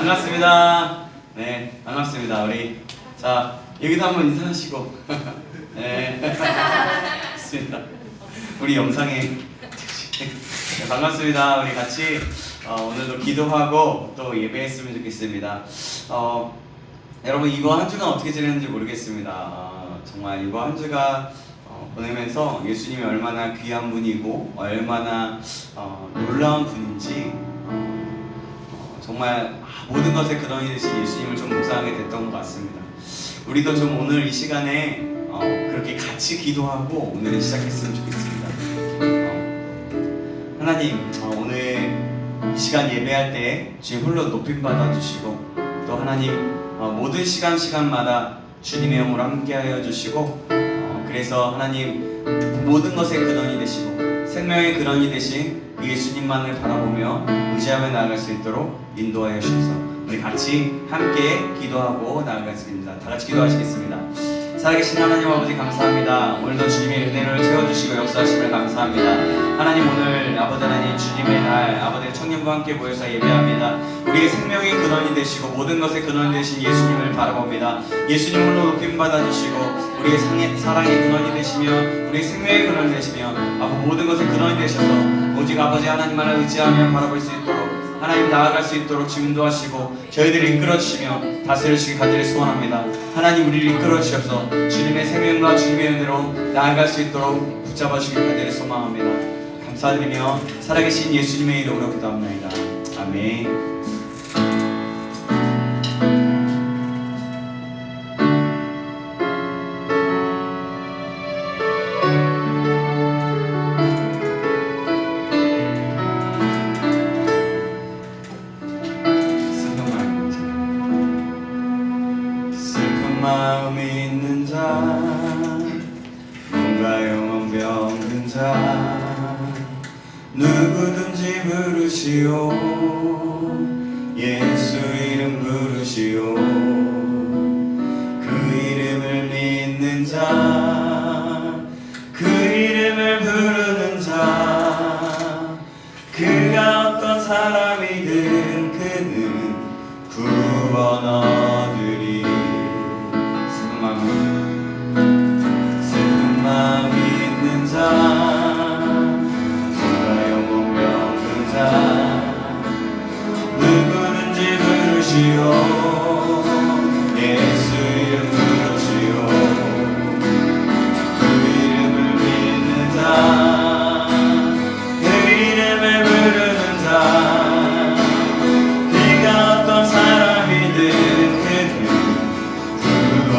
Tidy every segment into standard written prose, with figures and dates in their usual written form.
반갑습니다. 네, 반갑습니다. 우리 자 여기도 한번 인사하시고 네, 좋습니다. 우리 영상에 네, 반갑습니다. 우리 같이 오늘도 기도하고 또 예배했으면 좋겠습니다. 여러분 이거 한 주간 어떻게 지냈는지 모르겠습니다. 정말 이거 한 주간 보내면서 예수님이 얼마나 귀한 분이고 얼마나 놀라운 분인지 정말 모든 것의 근원이 되신 예수님을 좀 묵상하게 됐던 것 같습니다. 우리도 좀 오늘 이 시간에 그렇게 같이 기도하고 오늘을 시작했으면 좋겠습니다. 하나님 오늘 이 시간 예배할 때 주님 홀로 높임 받아주시고 또 하나님 모든 시간마다 주님의 영으로 함께하여 주시고 그래서 하나님 모든 것의 근원이 되시고 생명의 근원이 되신 그 예수님만을 바라보며 의지하며 나아갈 수 있도록 인도하여 주셔서 우리 같이 함께 기도하고 나아가겠습니다. 다 같이 기도하시겠습니다. 살아계신 하나님 아버지 감사합니다. 오늘도 주님의 은혜를 채워주시고 역사하심을 감사합니다. 하나님 오늘 아버지 하나님 주님의 날 아버지 청년과 함께 모여서 예배합니다. 우리의 생명의 근원이 되시고 모든 것의 근원이 되신 예수님을 바라봅니다. 예수님 홀로 높임 받아주시고 우리의 사랑의 근원이 되시며 우리의 생명의 근원이 되시며 모든 것의 근원이 되셔서 오직 아버지 하나님만을 의지하며 바라볼 수 있도록 하나님 나아갈 수 있도록 인도하시고 저희들을 이끌어주시며 다스리시기 간절히 소원합니다. 하나님 우리를 이끌어주셔서 주님의 생명과 주님의 은혜로 나아갈 수 있도록 붙잡아주시기 간절히 소망합니다. 감사드리며 살아계신 예수님의 이름으로 기도합니다. 아멘. 마음이 있는 자 뭔가 영혼 병든 자 누구든지 부르시오 예수 이름 부르시오 그 이름을 믿는 자 그 이름을 부르는 자 그가 어떤 사람이든 그는 구원 얻으리 슬픈 마음이 있는 자 누가 영혼 병든 자 누구든지 부르시오 예수 이름 부르시오 그 이름을 믿는 자 그 이름을 부르는 자 그가 어떤 사람이든 그는 구원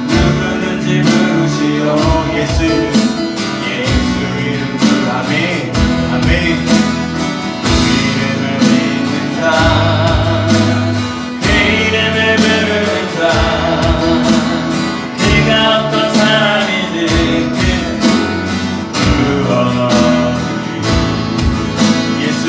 누구든지 부르시오 예수 이름 아멘 아멘 그 이름을 믿는 자 그 이름을 부르는 자 그가 어떤 사람이든 그는 구원 얻으리 예수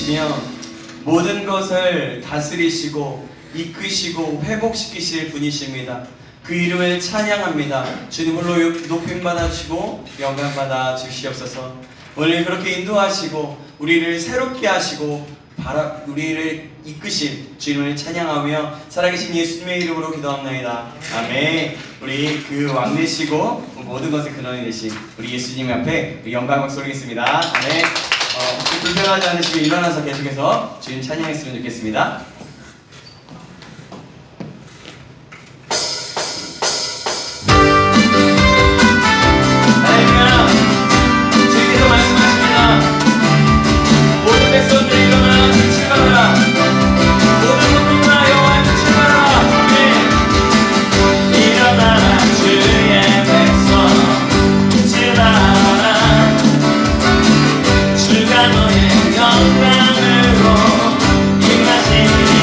주시며 모든 것을 다스리시고 이끄시고 회복시키실 분이십니다. 그 이름을 찬양합니다. 주님 홀로 높임 받아주시고 영광 받아 주시옵소서. 오늘 그렇게 인도하시고 우리를 새롭게 하시고 우리를 이끄신 주님을 찬양하며 살아계신 예수님의 이름으로 기도합나이다. 아멘. 우리 그 왕 되시고 모든 것의 근원이 되신 우리 예수님 앞에 영광 박수 올리겠습니다. 아멘. 불편하지 않으시면 일어나서 계속해서 주님 찬양했으면 좋겠습니다. 할렐루야. 주님께서 말씀하십니다. 모든 백성들 일어나 출발하라. 모든 국민아 여호와의 뜻을 따라. 아멘. 일어나라 주의 백성 지나라. 주가 너의 영광으로 임하시니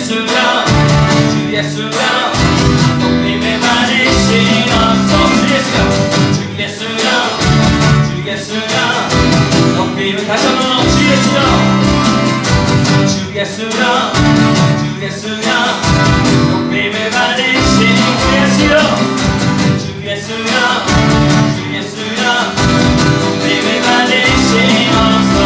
예수여 주 예수여 높임을 받으시옵소서. 주 예수여 주 예수여 높임을 다시 한번 주 예수여 주 예수여 주 예수여 높임을 받으신 주 예수여 주 예수여 주 예수여 높임을 받으시옵소서.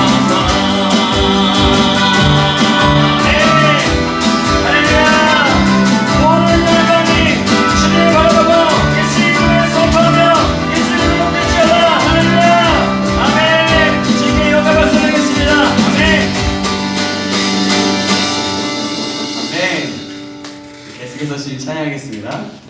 계속해서 주님 찬양하겠습니다.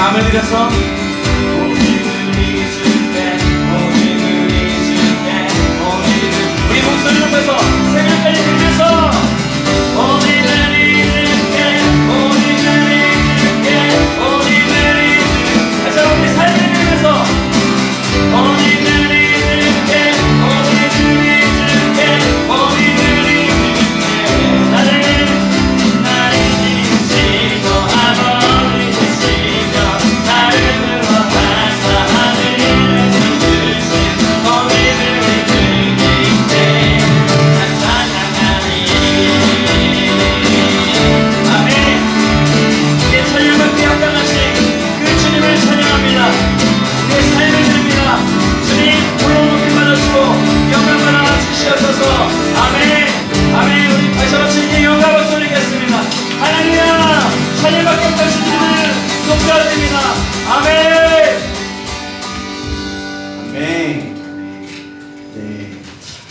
마음을 들여서 우리 목소리 높여서 새벽까지 들면서 다시 한번 우리 삶을 들면서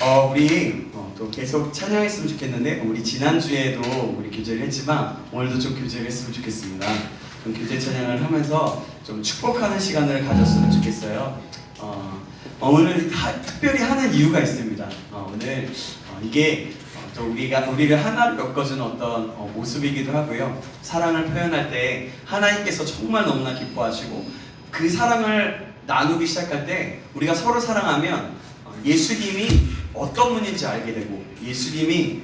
우리 또 계속 찬양했으면 좋겠는데 우리 지난주에도 우리 교제를 했지만 오늘도 좀 교제를 했으면 좋겠습니다. 좀 교제 찬양을 하면서 좀 축복하는 시간을 가졌으면 좋겠어요. 오늘 특별히 하는 이유가 있습니다. 오늘 이게 또 우리를 하나로 엮어주는 어떤 모습이기도 하고요. 사랑을 표현할 때 하나님께서 정말 너무나 기뻐하시고 그 사랑을 나누기 시작할 때 우리가 서로 사랑하면 예수님이 어떤 분인지 알게 되고 예수님이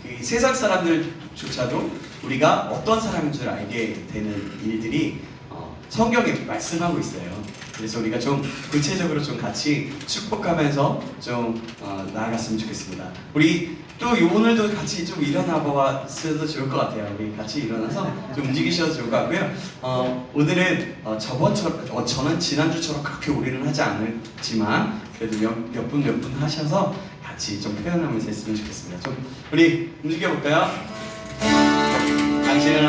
그 세상 사람들조차도 우리가 어떤 사람인 줄 알게 되는 일들이 성경에 말씀하고 있어요. 그래서 우리가 좀 구체적으로 좀 같이 축복하면서 좀 나아갔으면 좋겠습니다. 우리 또 오늘도 같이 좀 일어나 보아도 좋을 것 같아요. 우리 같이 일어나서 좀 움직이셔도 좋을 것 같고요. 오늘은 저는 지난주처럼 그렇게 올인을 하지 않지만 그래도 몇 분 하셔서 같이 좀 표현하면서 했으면 좋겠습니다. 좀 우리 움직여 볼까요? 당신은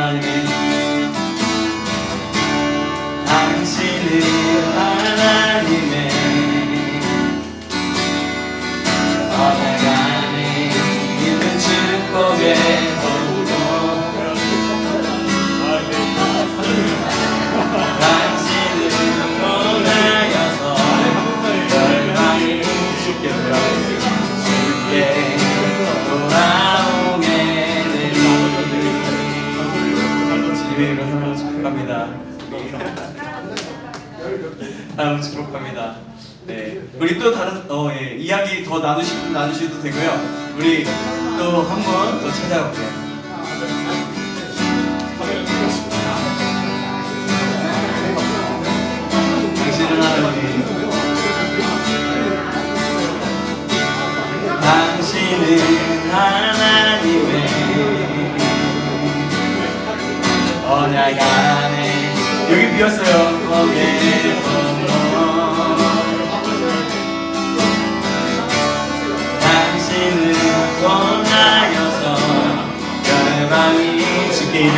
하나님의 언약 안에 있는 축복의 통로 당신을 통하여서 열방을 주께 돌아오게 되리. 주님의 이름으로 하나님 축복합니다. 하나님 축복합니다. 네, 우리 또 다른 이야기 더 나누셔도 되고요. 우리 또 한 번 더 찾아볼게요. 당신은 하나님, 당신은 하나님의 언약 안에 여기 비었어요. 당신을 통하여서 열방이 주기를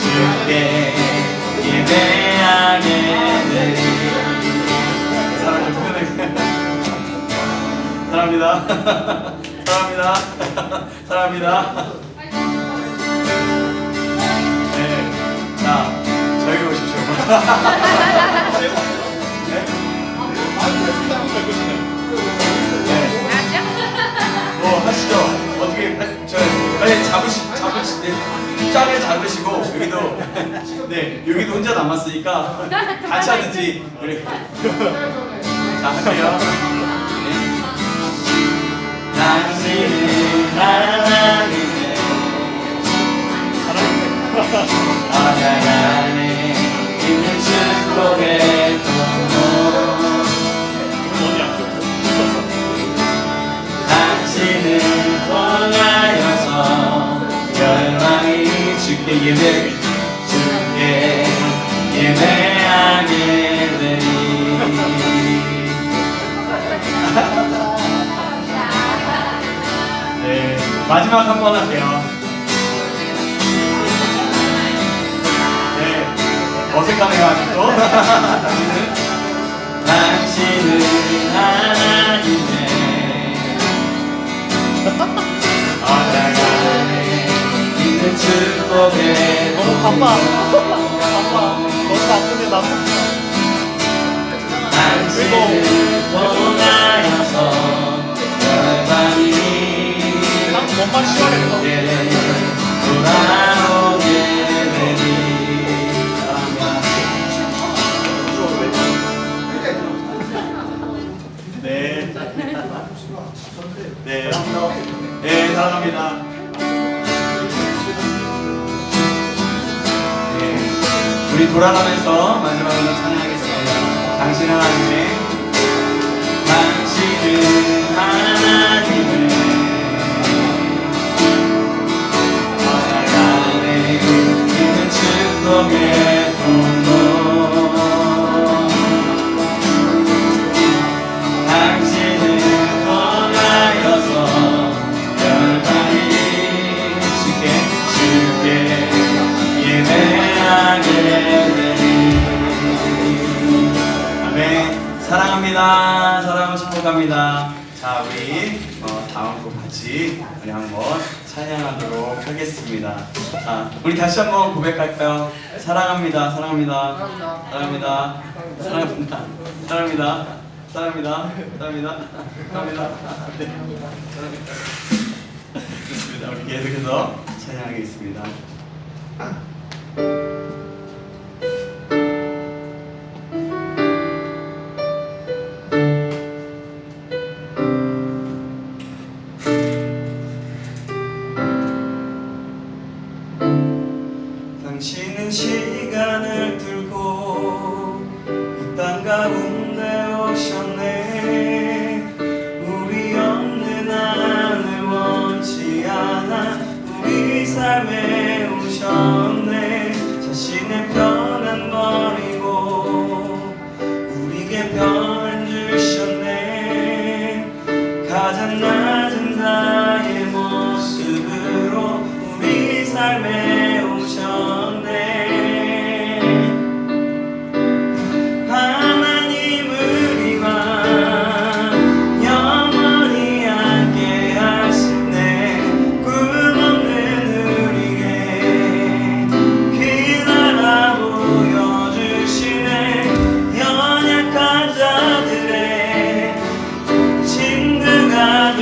주께 예배하게 되리. 사랑 좀 표현해. 사랑합니다. 사랑합니다. 사랑합니다. 네, 자 저희 오십시오. 뭐 하시죠? 어떻게 빨리 짝을 잡으시고 여기도 혼자 남았으니까 같이 하든지 우리 자 할게요. 네. 당신은 하나님의 언약 안에 있는 축복의 통로 당신을 통하여서 열방이 주께 예배하게 되리. 네, 마지막 한 번 할게요. 네, 어색하네요 아직도. 당신은 하나님의 언약 안에 있는 축복의 너무 바빠. 너무 바쁜데 나. 당신을 통하여서 열방이 뭔말 시원했어. 돌아오게 되리. 네. 네. 네, 사랑합니다. 네. 우리 돌아가면서 마지막으로 찬양하겠습니다. 당신은 하나님의, 당신은 하나님의 언약 안에 있는 축복의 통로 당신을 통하여서 주께 예배하게 되리. 아멘. 사랑합니다. 사랑하고 축복합니다. 자, 우리 다음 곡 같이 우리 한번 찬양하도록 하겠습니다. 자, 우리 다시 한번 고백할까요? 사랑합니다, 사랑합니다, 사랑합니다, 사랑합니다, 사랑합니다, 사랑합니다, 사랑합니다, 사랑합니다. 네, 사랑합니다. 좋습니다. 우리 계속해서 찬양하겠습니다. 당신은 시간을 뚫고 이 땅 가운데 오셨네. 우리 없는 하늘 원치 않아 우리 삶에 오셨네. 자신의 편안 버리고 우리에게 편을 주셨네. 가장 낮은 나의 모습으로 우리 삶에 오셨네. 하나님 우리와 영원히 함께 하시네. 꿈 없는 우리에게 그 나라 보여주시네. 연약한 자들의 친구가 되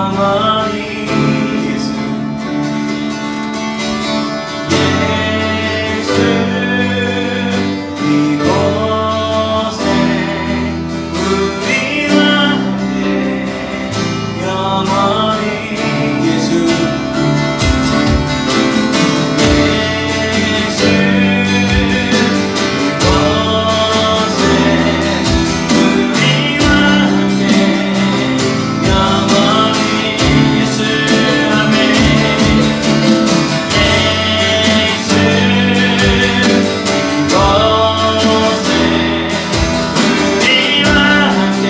영원히 예수 예수 이곳에 우리와 함께 영원히 예수 예수 이곳에 우리와 함께 영원히 예수 아멘 예수 이곳에 우리와 함께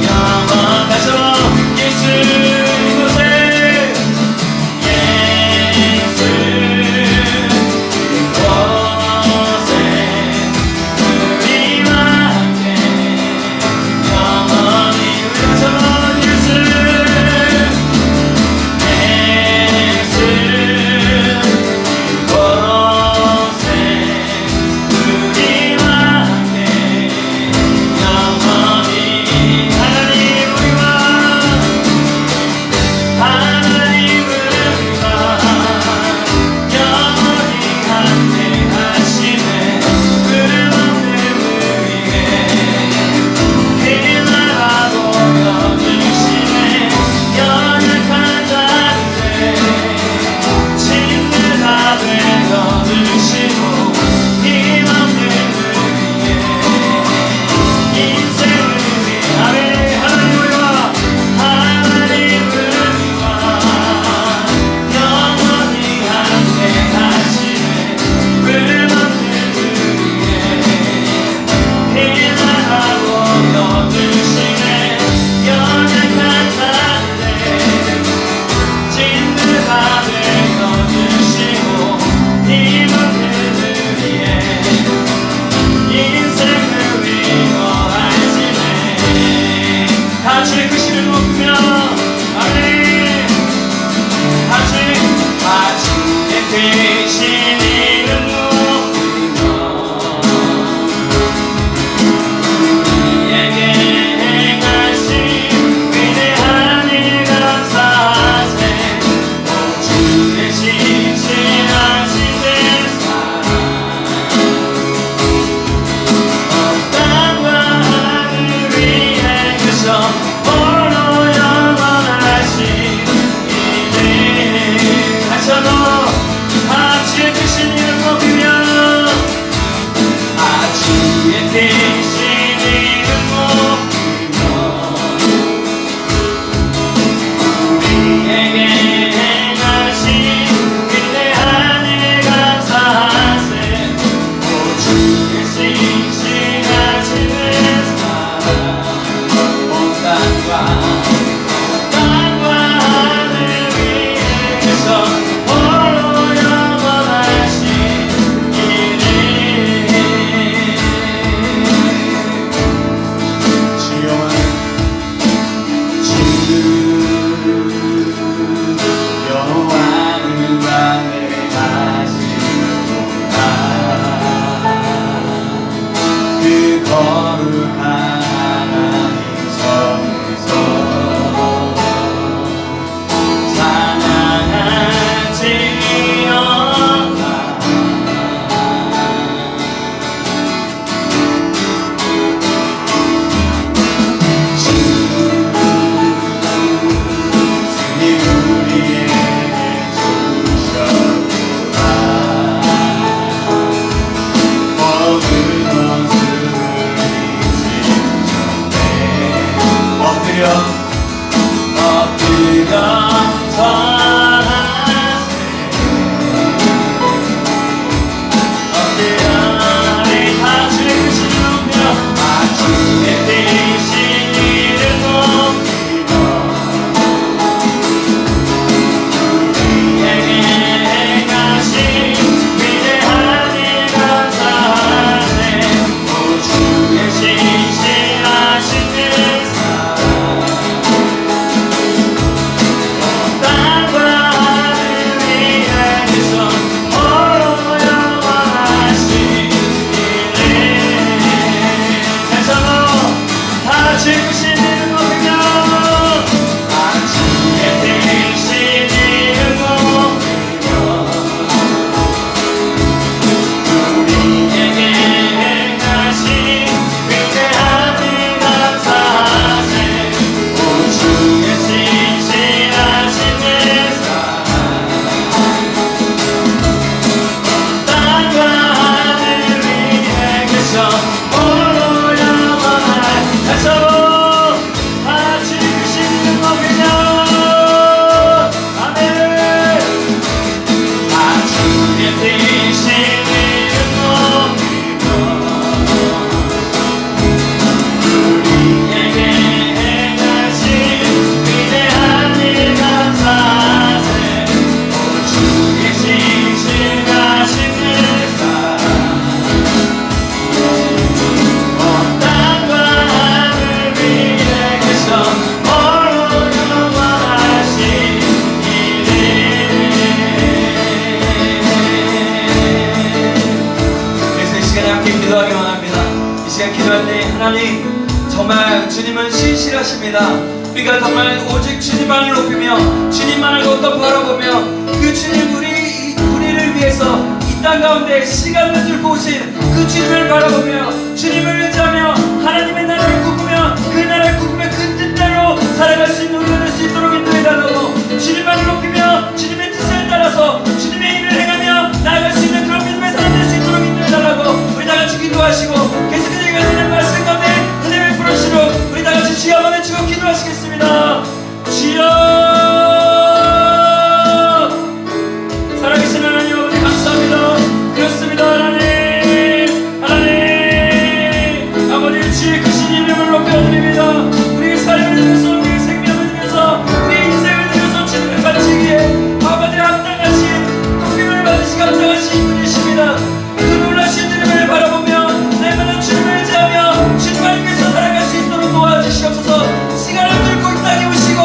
영원 다시 한번 예수 이곳에 예수 이곳에 우리와 함께 영원히 우리서 예수 예수 이곳에 우리와 함께 영원히 하나님 우리와 영원히 함께 하시네 구름 없는 우리의 빛나라고 여주시네 연약한 자들의 친구가 되어주시고 힘 없는 우리의 인생을 위하여 하나님 우리와 영원히 함께 하시네 구름 없는 우리의 빛나라고 여주시네 연약한 자들의 친구가 되어주시고 힘 없는 우리의 인생을 위로하시네 같이 그 신을 높이며 아멘 같이 대신 이름 높이며 우리에게 행하신 위대한 일 감사하세 오 주의 신실하신 내 사랑 땅과 하늘 위에 계셔 홀로 영원하신 이제 다시 한번 아주의 크신 이름 높이며 아주의 크신 이름 높이며 우리에게 행하신 위대한 일 감사하세 오 주의 신실하신 내 사랑 온 땅과 하늘 위에서 홀로 영원하신 이름 주여만 주 여호와는 밤에 하시는구나 그 거룩한 하나님 성에서 찬양하지어다 주님 우리에게 주셨구나 모든 것을 잊지 못해 엎드려 전하세 엎드려 우리 다 주의 크신 높여 주의 크신 이름 높이며 우리에게 행하신 위대한 일 감사하세 오 주의 신실하신 내 사랑 하나님, 정말 주님은 신실하십니다. 우리가 정말 오직 주님만을 높이며 주님만을 걷어 바라보며 그 주님 우리를 위해서 이 땅 가운데 시간을 들고 오신 그 주님을 바라보며 주님을 의지하며 하나님의 나라를 꿈꾸며 그 나라를 꿈꾸며 그 뜻대로 살아갈 수 있는 우리가 될 수 있도록 인도해달라고, 주님만을 높이며 주님의 뜻을 따라서 주님의 일을 행하며 나아갈 수 있는 그런 믿음의 사람 될 수 있도록 인도해달라고 우리 다같이 기도하시고 계속해서 이어지는 말씀 가운데 은혜 베풀으시도록 우리 다같이 주여 한번 외치고 기도하시겠습니다. 주여, 살아계신 하나님 아버지 감사합니다. 그렇습니다. 하나님 아버지, 주의 크신 이름을 높여드립니다. 우리의 삶을 드려서 우리의 생명을 드려서 우리의 인생을 드려서 주님을 바치기에 아버지 합당하신 높임을 받으시 감당하신 분이십니다. 그 놀라신 주님을 바라보며 날마다 주님을 의지하며 주님을 위해서 살아갈 수 있도록 도와주시옵소서. 시간을 들고 이 땅에 오시고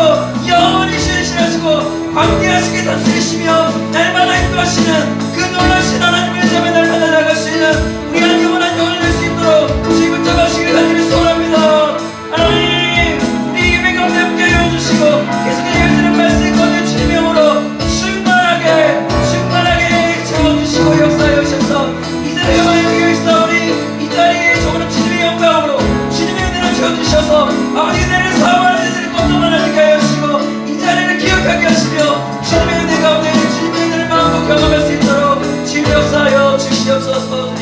영원히 신실하시고 광대하시게 다스리시며 날마다 인도하시는 그 놀라신 하나님을 의지하며 날마다 나아갈 수 있는 우리 한 영원한 영혼이 될 수 있도록 주의 붙잡아주시길 간절히 소원합니다. 하나님, 우리 예배 가운데 함께 해주시고 계속해서 이어지는 말씀 가운데 주님의 영으로 충만하게 채워주시고 역사하여 주셔서 이 자리에 많이 있사오니 이 자리에 조금 주님의 영광으로 주님의 은혜를 채워주셔서 아버지 은혜를 사모하는 이들을 꼼짝만 하게 하여 주시고 이 자리를 기억하게 하시며 주님의 은혜 가운데 주님의 은혜를 마음껏 경험할 수 있도록 주님 역사하여 주시옵소서.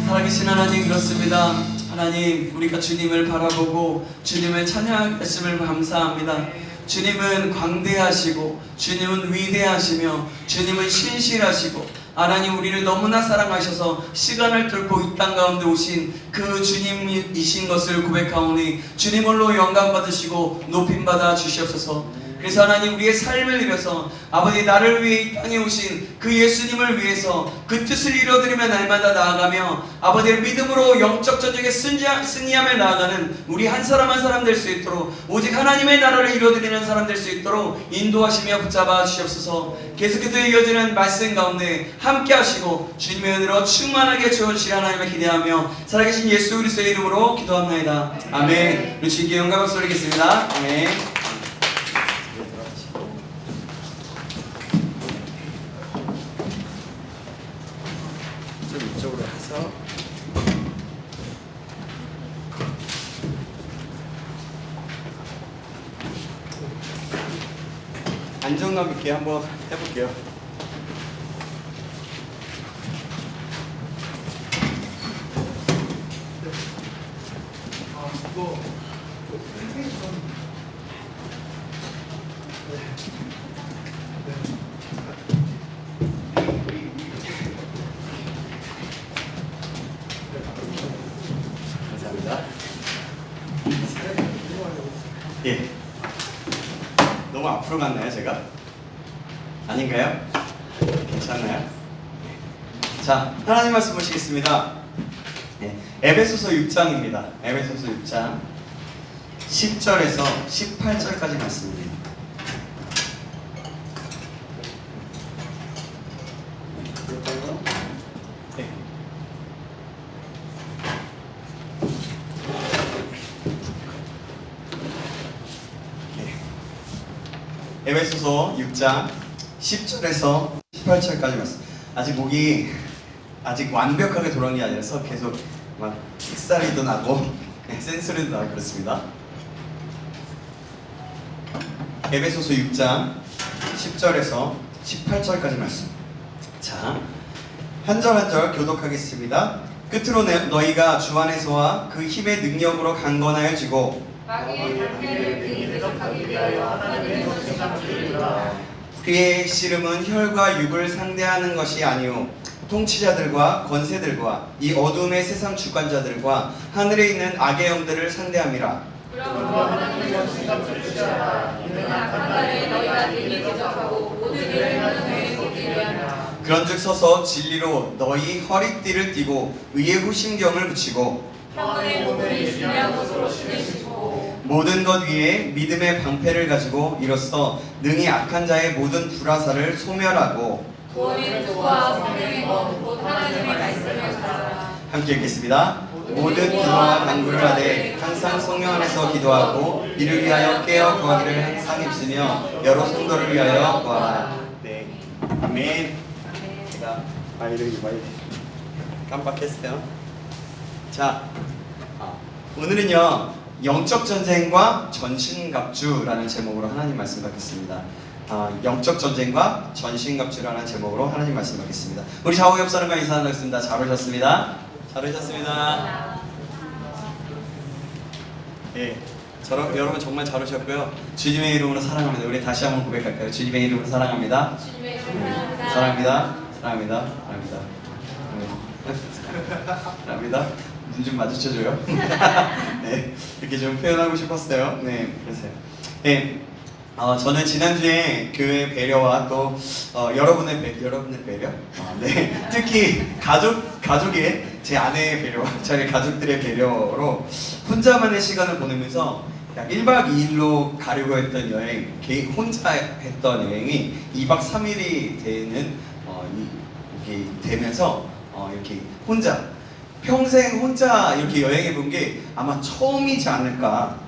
살아계신 하나님, 그렇습니다. 하나님, 우리가 주님을 바라보고 주님을 찬양했음을 감사합니다. 주님은 광대하시고 주님은 위대하시며 주님은 신실하시고 하나님, 우리를 너무나 사랑하셔서 시간을 뚫고 이 땅 가운데 오신 그 주님이신 것을 고백하오니 주님 홀로 영광 받으시고 높임 받아 주시옵소서. 그래서 하나님, 우리의 삶을 위해서 아버지 나를 위해 이 땅에 오신 그 예수님을 위해서 그 뜻을 이루어드리며 날마다 나아가며 아버지의 믿음으로 영적 전쟁에 승리하며 나아가는 우리 한 사람 한 사람 될 수 있도록 오직 하나님의 나라를 이루어드리는 사람 될 수 있도록 인도하시며 붙잡아 주시옵소서. 계속해서 이어지는 말씀 가운데 함께 하시고 주님의 은혜로 충만하게 채워주실 하나님을 기대하며 살아계신 예수 그리스도의 이름으로 기도합니다. 아멘. 우리 주님께 영광을 돌리겠습니다. 아멘. 좀 이쪽으로 해서 안정감 있게 한번 해볼게요. 감사합니다. 예. 너무 앞으로 갔나요, 제가? 아닌가요? 괜찮나요? 자, 하나님 말씀 보시겠습니다. 네, 에베소서 6장입니다. 에베소서 6장 10절에서 18절까지 말씀입니다. 네. 에베소서 6장 10절에서 18절까지 말씀. 아직 목이 아직 완벽하게 돌아온 게 아니라서 계속 막 삑사리도 나고 센소리도 나고 그렇습니다. 에베소서 6장 10절에서 18절까지 말씀. 자, 한 절 한 절 교독하겠습니다. 끝으로 너희가 주 안에서와 그 힘의 능력으로 강건하여지고 마귀의 단계를 대적하기 위하여 하나님의 권세가 주리라. 그의 씨름은 혈과 육을 상대하는 것이 아니요 통치자들과 권세들과 이 어둠의 세상 주관자들과 하늘에 있는 악의 영들을 상대함이라. 그러므로 하나님의 권세가 주리라. 이는 악한 날에 너희가 능히 대적하고 모든 일을 하는 데에 속기를 하라. 그런즉 서서 진리로 너희 허리띠를 띠고 의의 후심경을 붙이고 평안의 몸을 준비한 것으로 신으시고 모든 것 위에 믿음의 방패를 가지고 이로써 능히 악한 자의 모든 불화살을 소멸하고 구원의 뜻과 성령의 것 곧 하나님의 말씀을 가져라. 함께 읽겠습니다. 모든 기도와 간구를 하되 항상 성령 안에서 기도하고 이를 위하여 깨어 구하기를 항상 힘쓰며 여러 성도를 위하여 구하라. 네, 아멘. 제가 이름이 깜빡했어요. 자, 오늘은요 영적 전쟁과 전신갑주라는 제목으로 하나님 말씀 받겠습니다. 영적 전쟁과 전신갑주라는 제목으로 하나님 말씀 받겠습니다. 우리 좌우 옆 사람과 인사 나누겠습니다. 잘 오셨습니다. 잘 오셨습니다. 예, 여러분 정말 잘 오셨고요. 주님의 이름으로 사랑합니다. 우리 다시 한번 고백할까요? 주님의 이름으로 사랑합니다. 주님의 이름으로 사랑합니다. 사랑합니다. 사랑합니다. 사랑합니다. 사랑합니다. 눈 좀 마주쳐줘요. 네, 이렇게 좀 표현하고 싶었어요. 네, 그러세요. 네, 저는 지난주에 교회 배려와 또 여러분의 배려, 네, 특히 가족의 제 아내의 배려와 저희 가족들의 배려로 혼자만의 시간을 보내면서 약 1박 2일로 가려고 했던 여행, 혼자 했던 여행이 2박 3일이 되는 이렇게 되면서 이렇게 평생 혼자 이렇게 여행해 본 게 아마 처음이지 않을까.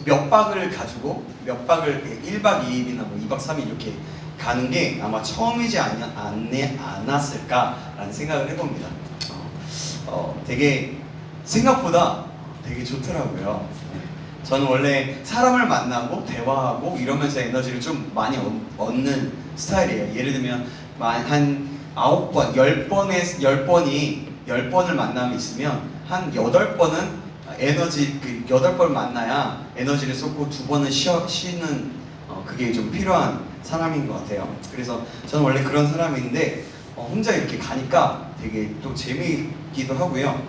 몇 박을 가지고 몇 박을 1박 2일이나 뭐 2박 3일 이렇게 가는 게 아마 처음이지 않았을까라는 생각을 해봅니다. 되게 생각보다 되게 좋더라고요. 저는 원래 사람을 만나고 대화하고 이러면서 에너지를 좀 많이 얻는 스타일이에요. 예를 들면 한 9번, 10번을 만남이 있으면 한 8번은 에너지 8번 만나야 에너지를 쏟고 2번은 쉬는 그게 좀 필요한 사람인 것 같아요. 그래서 저는 원래 그런 사람인데 혼자 이렇게 가니까 되게 또 재미있기도 하고요.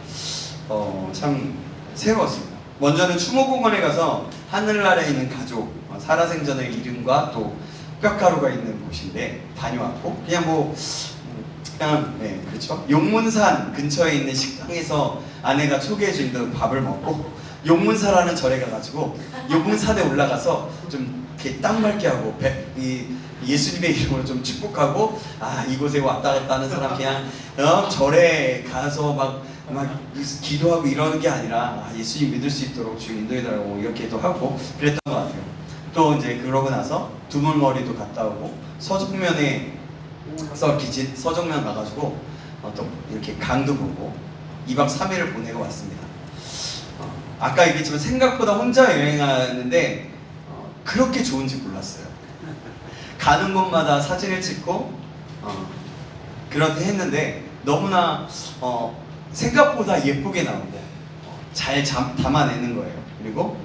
참 새로웠습니다. 먼저는 추모공원에 가서 하늘나라에 있는 가족 살아생전의 이름과 또 뼈가루가 있는 곳인데 다녀왔고 그냥 네, 그렇죠. 용문산 근처에 있는 식당에서 아내가 초대해준 그 밥을 먹고 용문사라는 절에 가가지고 용문산에 올라가서 좀 이렇게 딱 맑게 하고 예수님의 이름으로 좀 축복하고 이곳에 왔다 갔다 하는 사람 그냥 절에 가서 막 기도하고 이러는 게 아니라 예수님 믿을 수 있도록 주님 인도해달라고 이렇게도 하고 그랬던 것 같아요. 또 이제 그러고 나서 두물머리도 갔다 오고 서정면 가가지고 또 이렇게 강도 보고 2박 3일을 보내고 왔습니다. 아까 얘기했지만 생각보다 혼자 여행하는데 그렇게 좋은지 몰랐어요. 가는 곳마다 사진을 찍고 그렇게 했는데 너무나 생각보다 예쁘게 나오고 잘 담아내는 거예요. 그리고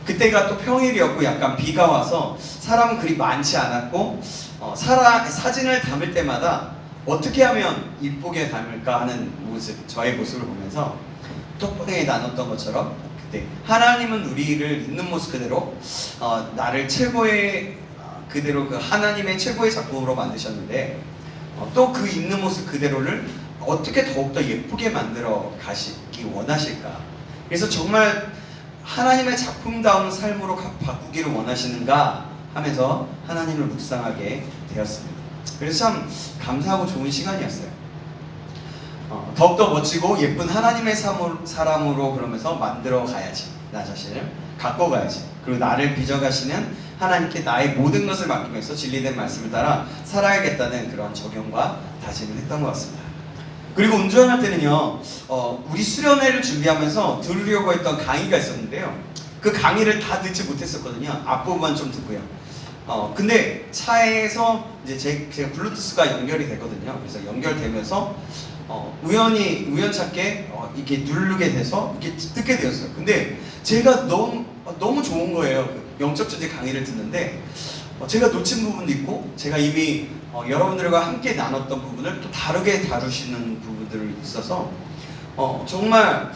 그때가 또 평일이었고 약간 비가 와서 사람은 그리 많지 않았고 사진을 담을 때마다 어떻게 하면 이쁘게 담을까 하는 저의 모습을 보면서 톡방에 나눴던 것처럼 그때 하나님은 우리를 있는 모습 그대로 나를 최고의 그대로 그 하나님의 최고의 작품으로 만드셨는데 또 그 있는 모습 그대로를 어떻게 더욱더 예쁘게 만들어 가시기 원하실까. 그래서 정말 하나님의 작품다운 삶으로 바꾸기를 원하시는가 하면서 하나님을 묵상하게 되었습니다. 그래서 참 감사하고 좋은 시간이었어요. 더욱더 멋지고 예쁜 하나님의 사람으로 그러면서 만들어 가야지. 나 자신을 갖고 가야지. 그리고 나를 빚어가시는 하나님께 나의 모든 것을 맡기면서 진리된 말씀을 따라 살아야겠다는 그런 적용과 다짐을 했던 것 같습니다. 그리고 운전할 때는요, 우리 수련회를 준비하면서 들으려고 했던 강의가 있었는데요. 그 강의를 다 듣지 못했었거든요. 앞부분만 좀 듣고요. 근데 차에서 이제 제가 블루투스가 연결이 되거든요. 그래서 연결되면서 우연찮게 이렇게 누르게 돼서 이렇게 듣게 되었어요. 근데 제가 너무 좋은 거예요. 그 영적 전쟁 강의를 듣는데 제가 놓친 부분도 있고 제가 이미 여러분들과 함께 나눴던 부분을 또 다르게 다루시는 부분들이 있어서 정말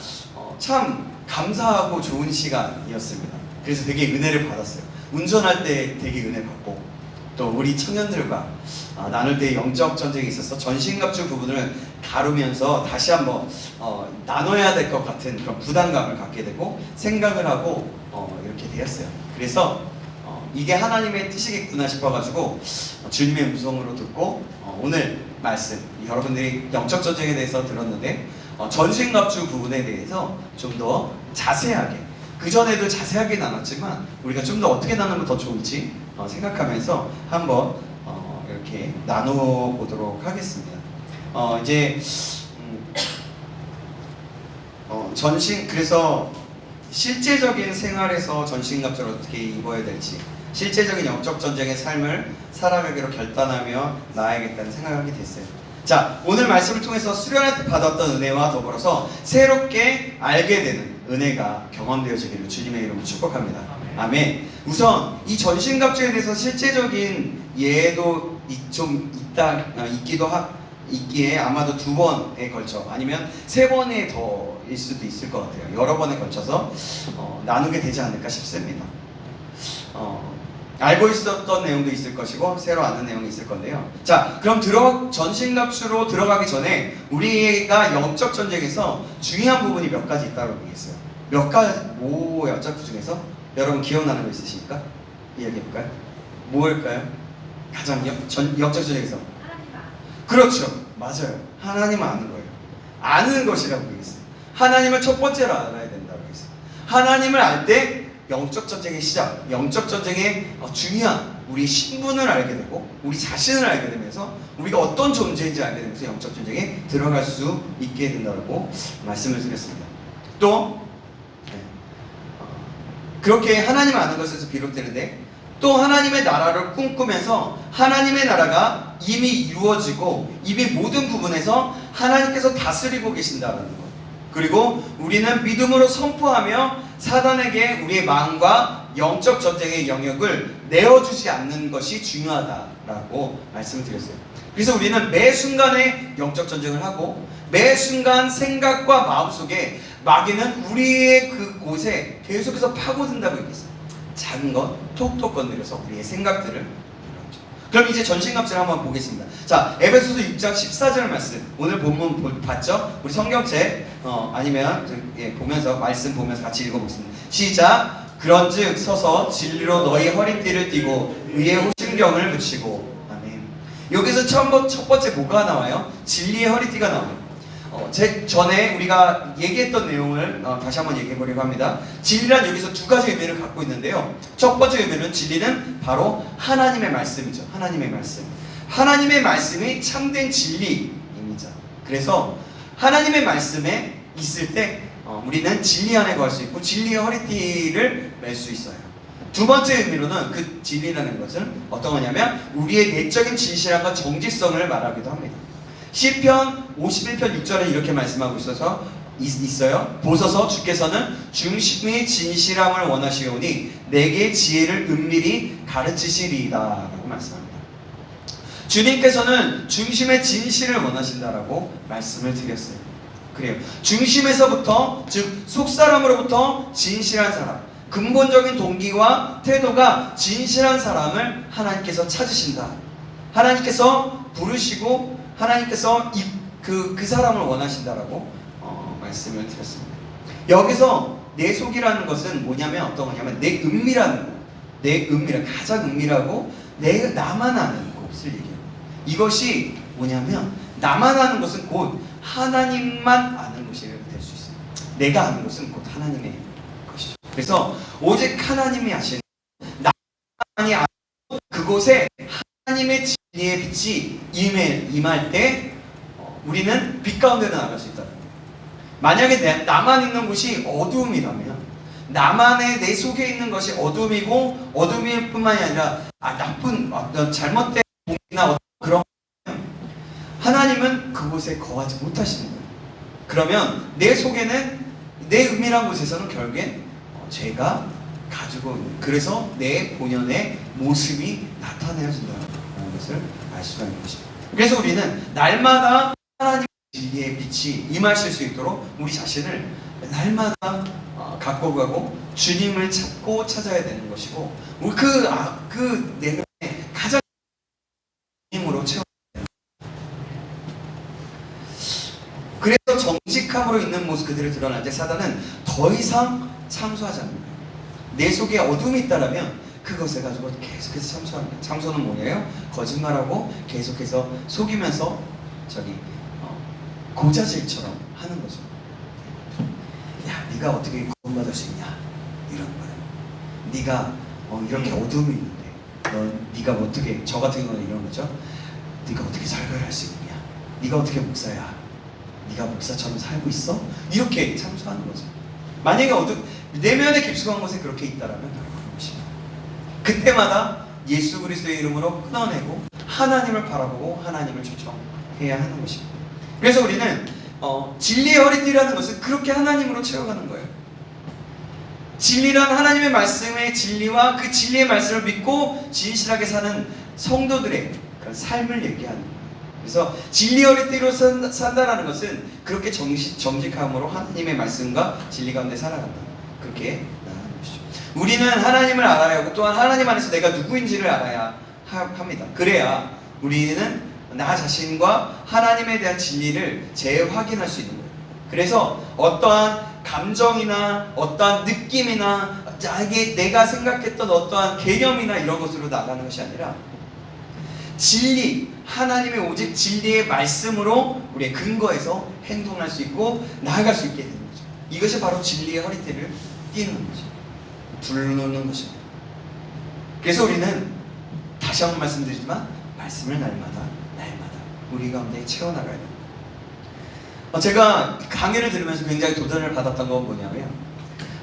참 감사하고 좋은 시간이었습니다. 그래서 되게 은혜를 받았어요. 운전할 때 되게 은혜 받고 또 우리 청년들과 나눌 때 영적 전쟁이 있어서 전신갑주 부분을 다루면서 다시 한번 나눠야 될 것 같은 그런 부담감을 갖게 되고 생각을 하고 이렇게 되었어요. 그래서 이게 하나님의 뜻이겠구나 싶어가지고 주님의 음성으로 듣고 오늘 말씀 여러분들이 영적 전쟁에 대해서 들었는데 전신갑주 부분에 대해서 좀 더 자세하게, 그전에도 자세하게 나눴지만 우리가 좀 더 어떻게 나누면 더 좋을지 생각하면서 한번 이렇게 나눠보도록 하겠습니다. 이제 그래서 실제적인 생활에서 전신갑주를 어떻게 입어야 될지, 실제적인 영적 전쟁의 삶을 살아가기로 결단하며 나아야겠다는 생각을 하게 됐어요. 자, 오늘 말씀을 통해서 수련할 때 받았던 은혜와 더불어서 새롭게 알게 되는 은혜가 경험되어지기를 주님의 이름으로 축복합니다. 아멘. 우선 이 전신갑주에 대해서 실제적인 예도 좀 있기에 아마도 2번에 걸쳐, 아니면 3번에 더일 수도 있을 것 같아요. 여러 번에 걸쳐서 나누게 되지 않을까 싶습니다. 알고 있었던 내용도 있을 것이고 새로 아는 내용이 있을 건데요. 자, 그럼 전신갑주로 들어가기 전에 우리가 영적 전쟁에서 중요한 부분이 몇 가지 있다고 얘기했어요. 몇 가지, 뭐였죠? 그 중에서 여러분 기억나는 거 있으십니까? 이야기해볼까요? 뭐일까요? 가장 영적 전쟁에서 그렇죠. 맞아요. 하나님 아는 거예요. 아는 것이라고 얘기했어요. 하나님을 첫 번째로 알아야 된다고 했어요. 하나님을 알 때 영적 전쟁의 시작, 영적 전쟁의 중요한 우리 신분을 알게 되고 우리 자신을 알게 되면서 우리가 어떤 존재인지 알게 되면서 영적 전쟁에 들어갈 수 있게 된다고 말씀을 드렸습니다. 또 그렇게 하나님 아는 것에서 비롯되는데, 또 하나님의 나라를 꿈꾸면서 하나님의 나라가 이미 이루어지고 이미 모든 부분에서 하나님께서 다스리고 계신다는 것, 그리고 우리는 믿음으로 선포하며 사단에게 우리의 마음과 영적 전쟁의 영역을 내어주지 않는 것이 중요하다라고 말씀을 드렸어요. 그래서 우리는 매 순간에 영적 전쟁을 하고 매 순간 생각과 마음속에 마귀는 우리의 그곳에 계속해서 파고든다고 얘기했어요. 작은 것 톡톡 건드려서 우리의 생각들을 늘어나죠. 그럼 이제 전신갑주를 한번 보겠습니다. 자, 에베소서 6장 14절 말씀, 오늘 본문 봤죠? 우리 성경책 아니면 보면서 말씀 보면서 같이 읽어보겠습니다. 시작. 그런즉 서서 진리로 너희 허리띠를 띠고 의의 호심경을 붙이고. 아멘. 여기서 첫 번째 뭐가 나와요? 진리의 허리띠가 나와요. 전에 우리가 얘기했던 내용을 다시 한번 얘기해 보려고 합니다. 진리란 여기서 2가지 의미를 갖고 있는데요. 첫 번째 의미는, 진리는 바로 하나님의 말씀이죠. 하나님의 말씀. 하나님의 말씀이 참된 진리입니다. 그래서 하나님의 말씀에 있을 때 우리는 진리 안에 거할 수 있고 진리의 허리띠를 맬 수 있어요. 2번째 의미로는 그 진리라는 것은 어떤 거냐면 우리의 내적인 진실함과 정직성을 말하기도 합니다. 시편 51편 6절에 이렇게 말씀하고 있어요. 보소서 주께서는 중심이 진실함을 원하시오니 내게 지혜를 은밀히 가르치시리이다 라고 말씀합니다. 주님께서는 중심의 진실을 원하신다라고 말씀을 드렸어요. 그래요. 중심에서부터, 즉 속사람으로부터 진실한 사람, 근본적인 동기와 태도가 진실한 사람을 하나님께서 찾으신다. 하나님께서 부르시고 하나님께서 그 사람을 원하신다라고 말씀을 드렸습니다. 여기서 내 속이라는 것은 뭐냐면 어떤 거냐면 내 은밀한 거, 내 가장 은밀하고 나만 아는 것을 얘기해요. 이것이 뭐냐면 나만 아는 것은 곧 하나님만 아는 것이 될 수 있어요. 내가 아는 것은 곧 하나님의 것이죠. 그래서 오직 하나님이 아시는, 나만이 아는 그곳에 하나님의 진리의 빛이 임할 때 우리는 빛 가운데 나아갈 수 있다. 만약에 나만 있는 곳이 어두움이라면, 나만의 내 속에 있는 것이 어둠이고 어둠일 뿐만이 아니라 나쁜 잘못된 공이나 그런 하나님은 그곳에 거하지 못하시는 거예요. 그러면 내 속에는, 내 은밀한 곳에서는 결국엔 죄가 가지고 있는, 그래서 내 본연의 모습이 나타내어진다는 것을 알 수가 있는 것입니다. 그래서 우리는 날마다 하나님의 진리의 빛이 임하실 수 있도록 우리 자신을 날마다 갖고 가고 주님을 찾고 찾아야 되는 것이고, 그 내면에 가장 주님으로 채워. 그래서 정직함으로 있는 모습 그대로 드러날 때 사단은 더 이상 참소하지 않는 거예요. 내 속에 어둠이 있다라면 그것을 가지고 계속해서 참소합니다. 참소는 뭐예요? 거짓말하고 계속해서 속이면서 고자질처럼 하는 거죠. 야, 네가 어떻게 구원받을 수 있냐? 이런 거예요. 네가 이렇게 어둠이 있는데 네가 어떻게, 저 같은 경우는 이런 거죠. 네가 어떻게 설교를 할 수 있냐? 네가 어떻게 목사야? 네가 목사처럼 살고 있어? 이렇게 참수하는 거죠. 만약에 내면의 깊숙한 곳에 그렇게 있다라면 바로 그런 것입니다. 그때마다 예수 그리스도의 이름으로 끊어내고 하나님을 바라보고 하나님을 초청해야 하는 것입니다. 그래서 우리는 진리의 허리띠라는 것은 그렇게 하나님으로 채워가는 거예요. 진리란 하나님의 말씀의 진리와 그 진리의 말씀을 믿고 진실하게 사는 성도들의 그런 삶을 얘기하는 거예요. 그래서 진리의 허리띠로 산다라는 것은 그렇게 정직함으로 하나님의 말씀과 진리 가운데 살아간다. 그렇게 나가는 것이죠. 우리는 하나님을 알아야 하고 또한 하나님 안에서 내가 누구인지를 알아야 합니다. 그래야 우리는 나 자신과 하나님에 대한 진리를 재확인할 수 있는 거예요. 그래서 어떠한 감정이나 어떠한 느낌이나 내가 생각했던 어떠한 개념이나 이런 것으로 나가는 것이 아니라 진리, 하나님의 오직 진리의 말씀으로 우리의 근거에서 행동할 수 있고 나아갈 수 있게 되는 거죠. 이것이 바로 진리의 허리띠를 띠는 거죠. 두르는 것입니다. 그래서 우리는 다시 한번 말씀드리지만 말씀을 날마다 우리 가운데 채워나가야 됩니다. 제가 강의를 들으면서 굉장히 도전을 받았던 건 뭐냐면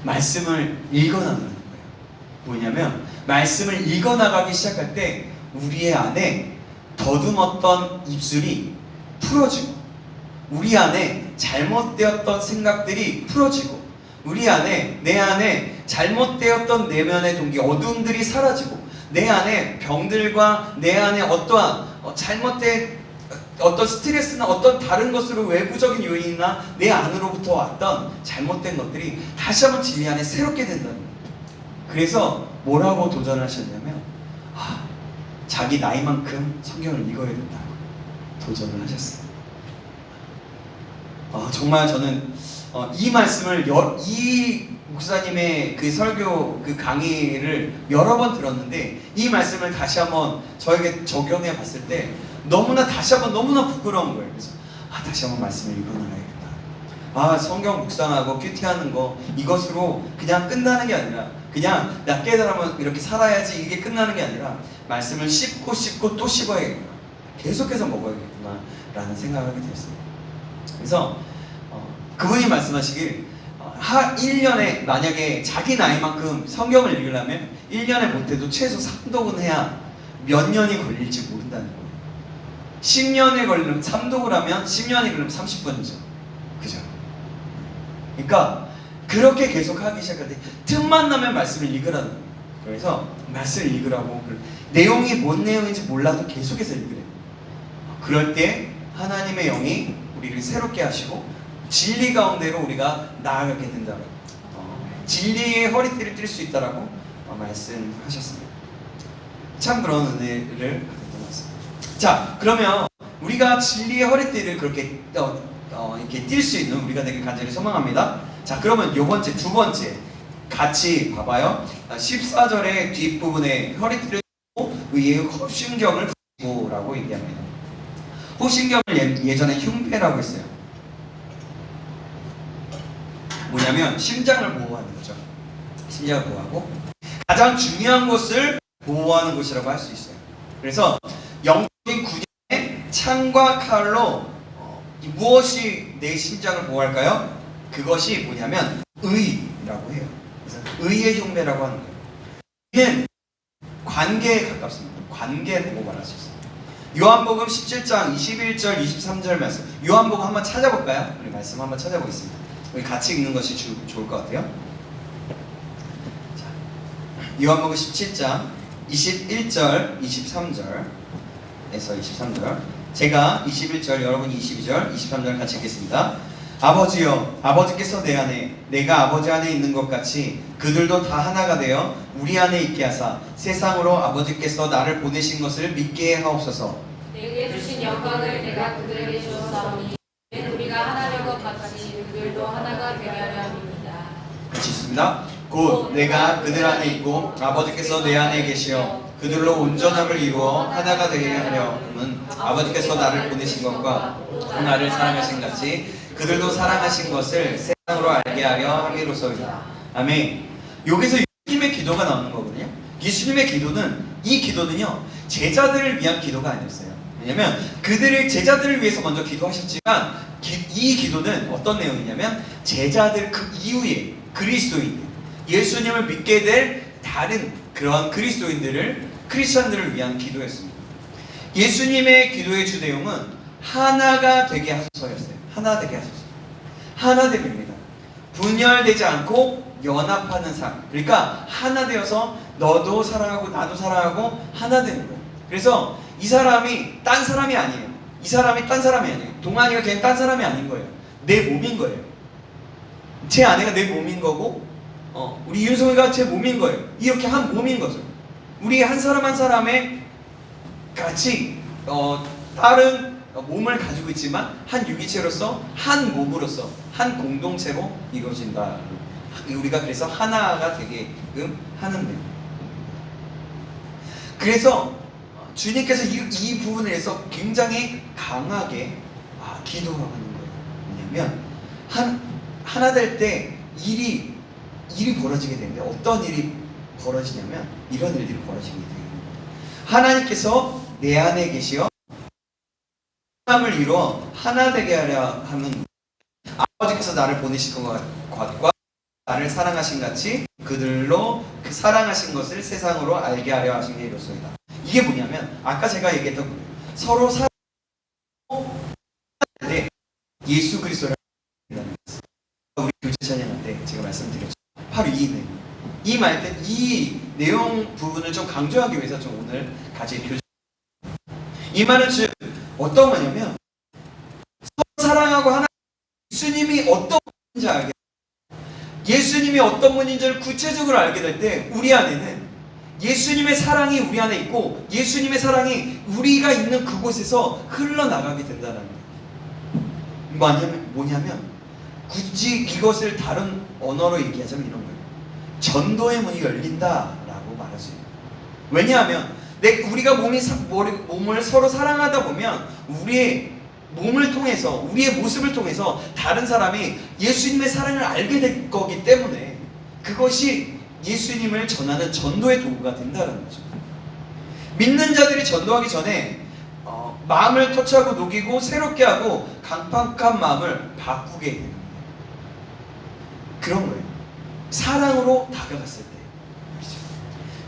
말씀을 읽어나가는 거예요. 뭐냐면 말씀을 읽어나가기 시작할 때 우리의 안에 더듬었던 입술이 풀어지고 우리 안에 잘못되었던 생각들이 풀어지고 우리 안에 내 안에 잘못되었던 내면의 동기 어둠들이 사라지고 내 안에 병들과 내 안에 어떠한 잘못된 어떤 스트레스나 어떤 다른 것으로 외부적인 요인이나 내 안으로부터 왔던 잘못된 것들이 다시 한번 진리 안에 새롭게 된다는 거예요. 그래서 뭐라고 도전하셨냐면 자기 나이만큼 성경을 읽어야 된다고 도전을 하셨어요. 정말 저는 이 말씀을 이 목사님의 그 설교 그 강의를 여러 번 들었는데 이 말씀을 다시 한번 저에게 적용해 봤을 때 다시 한번 너무나 부끄러운 거예요. 그래서 다시 한번 말씀을 읽어놔야겠다. 성경 묵상하고 큐티하는 거 이것으로 그냥 끝나는 게 아니라 그냥 나 깨달으면 이렇게 살아야지 이게 끝나는 게 아니라 말씀을 씹고 또 씹어야겠구나. 계속해서 먹어야겠구나 라는 생각을 하게 되었어요. 그래서 그분이 말씀하시길 1년에 만약에 자기 나이만큼 성경을 읽으려면 1년에 못해도 최소 3독은 해야 몇 년이 걸릴지 모른다는 거예요. 10년이 걸리면 3독을 하면 10년이 걸리면 30분이죠. 그죠? 그러니까 그렇게 계속 하기 시작할 때 틈만 나면 말씀을 읽으라는 거예요. 그래서 말씀을 읽으라고 내용이 뭔 내용인지 몰라도 계속해서 읽으래요. 그럴 때 하나님의 영이 우리를 새롭게 하시고 진리 가운데로 우리가 나아가게 된다고 진리의 허리띠를 뛸 수 있다라고 말씀하셨습니다. 참 그런 은혜를 받았던 것 같습니다. 자, 그러면 우리가 진리의 허리띠를 그렇게 이렇게 뛸 수 있는 우리가 되길 간절히 소망합니다. 자, 그러면 두 번째 같이 봐봐요. 14절의 뒷부분에 허리띠를 띠고 의의 호심경을 가지고 라고 얘기합니다. 호심경을 예전에 흉배라고 했어요. 뭐냐면 심장을 보호하는 거죠. 심장을 보호하고 가장 중요한 것을 보호하는 것이라고 할 수 있어요. 그래서 영적인 군인의 창과 칼로 무엇이 내 심장을 보호할까요? 그것이 뭐냐면 의라고 해요. 그래서 의의 흉배라고 하는 거예요. 이는 관계에 가깝습니다. 관계라고 말할 수 있어요. 요한복음 17장 21절 23절 말씀. 요한복음 한번 찾아볼까요? 우리 말씀 한번 찾아보겠습니다. 우리 같이 읽는 것이 좋을 것 같아요. 자, 요한복음 17장 21절 23절에서 23절. 제가 21절, 여러분이 22절, 23절 같이 읽겠습니다. 아버지여, 아버지께서 내 안에, 내가 아버지 안에 있는 것 같이 그들도 다 하나가 되어 우리 안에 있게 하사 세상으로 아버지께서 나를 보내신 것을 믿게 하옵소서. 내게 주신 영광을 내가 그들에게 주었사오니 우리가 하나 된 것 같이 그들도 하나가 되게 하려 합니다. 같이 읽습니다. 곧 내가 그들 안에 있고 아버지께서 내 안에 계시어 그들로 온전함을 이루어 하나가 되게 하려 함은 아버지께서 나를 보내신 것과 나를 사랑하신 같이 그들도 사랑하신 것을 세상으로 알게 하려 함이로소이다. 아멘. 여기서 예수님의 기도가 나오는 거거든요. 예수님의 기도는, 이 기도는요 제자들을 위한 기도가 아니었어요. 왜냐면 그들의 제자들을 위해서 먼저 기도하셨지만 이 기도는 어떤 내용이냐면 제자들 그 이후에 그리스도인들, 예수님을 믿게 될 다른 그러한 그리스도인들을, 크리스천들을 위한 기도였습니다. 예수님의 기도의 주 내용은 하나가 되게 하소서였어요. 하나 되게 하소서. 하나 되입니다. 분열되지 않고 연합하는 삶. 그러니까 하나 되어서 너도 사랑하고 나도 사랑하고 하나 되는 거예요. 그래서 이 사람이 딴 사람이 아니에요. 이 사람이 딴 사람이 아니에요. 동환이가 걔는 딴 사람이 아닌 거예요. 내 몸인 거예요. 제 아내가 내 몸인 거고, 우리 윤성이가 제 몸인 거예요. 이렇게 한 몸인 거죠. 우리 한 사람 한 사람의 같이 다른 몸을 가지고 있지만 한 유기체로서, 한 몸으로서, 한 공동체로 이루어진다. 우리가 그래서 하나가 되게끔 하는데, 그래서 주님께서 이 부분에 대해서 굉장히 강하게 기도하는 거예요. 왜냐면 하나 될 때 일이 벌어지게 되는데, 어떤 일이 벌어지냐면 이런 일들이 벌어지게 돼요. 하나님께서 내 안에 계시어 하나님을 이루어 하나 되게 하려 하는, 아버지께서 나를 보내신 것과 나를 사랑하신 같이 그들로 그 사랑하신 것을 세상으로 알게 하려 하신 게 이렇소이다. 이게 뭐냐면 아까 제가 얘기했던 거예요. 서로 사랑하고 때 예수 그리스도를 우리 교제 찬양할 때 제가 말씀드렸죠. 바로 이 말 때 이 내용 부분을 좀 강조하기 위해서 좀 오늘 같이 교제. 이 말은 즉 어떤 거냐면 서로 사랑하고 하나, 예수님이 어떤 분인지 알게, 예수님이 어떤 분인지를 구체적으로 알게 될 때 우리 안에는 예수님의 사랑이 우리 안에 있고 예수님의 사랑이 우리가 있는 그곳에서 흘러나가게 된다는 거예요. 뭐냐면 굳이 이것을 다른 언어로 얘기하자면 이런 거예요. 전도의 문이 열린다라고 말할 수 있어요. 왜냐하면 우리가 몸을 서로 사랑하다 보면 우리의 몸을 통해서, 우리의 모습을 통해서 다른 사람이 예수님의 사랑을 알게 될 거기 때문에 그것이 예수님을 전하는 전도의 도구가 된다는 거죠. 믿는 자들이 전도하기 전에 마음을 터치하고 녹이고 새롭게 하고 강팍한 마음을 바꾸게 해요. 그런 거예요. 사랑으로 다가갔을 때. 그렇죠?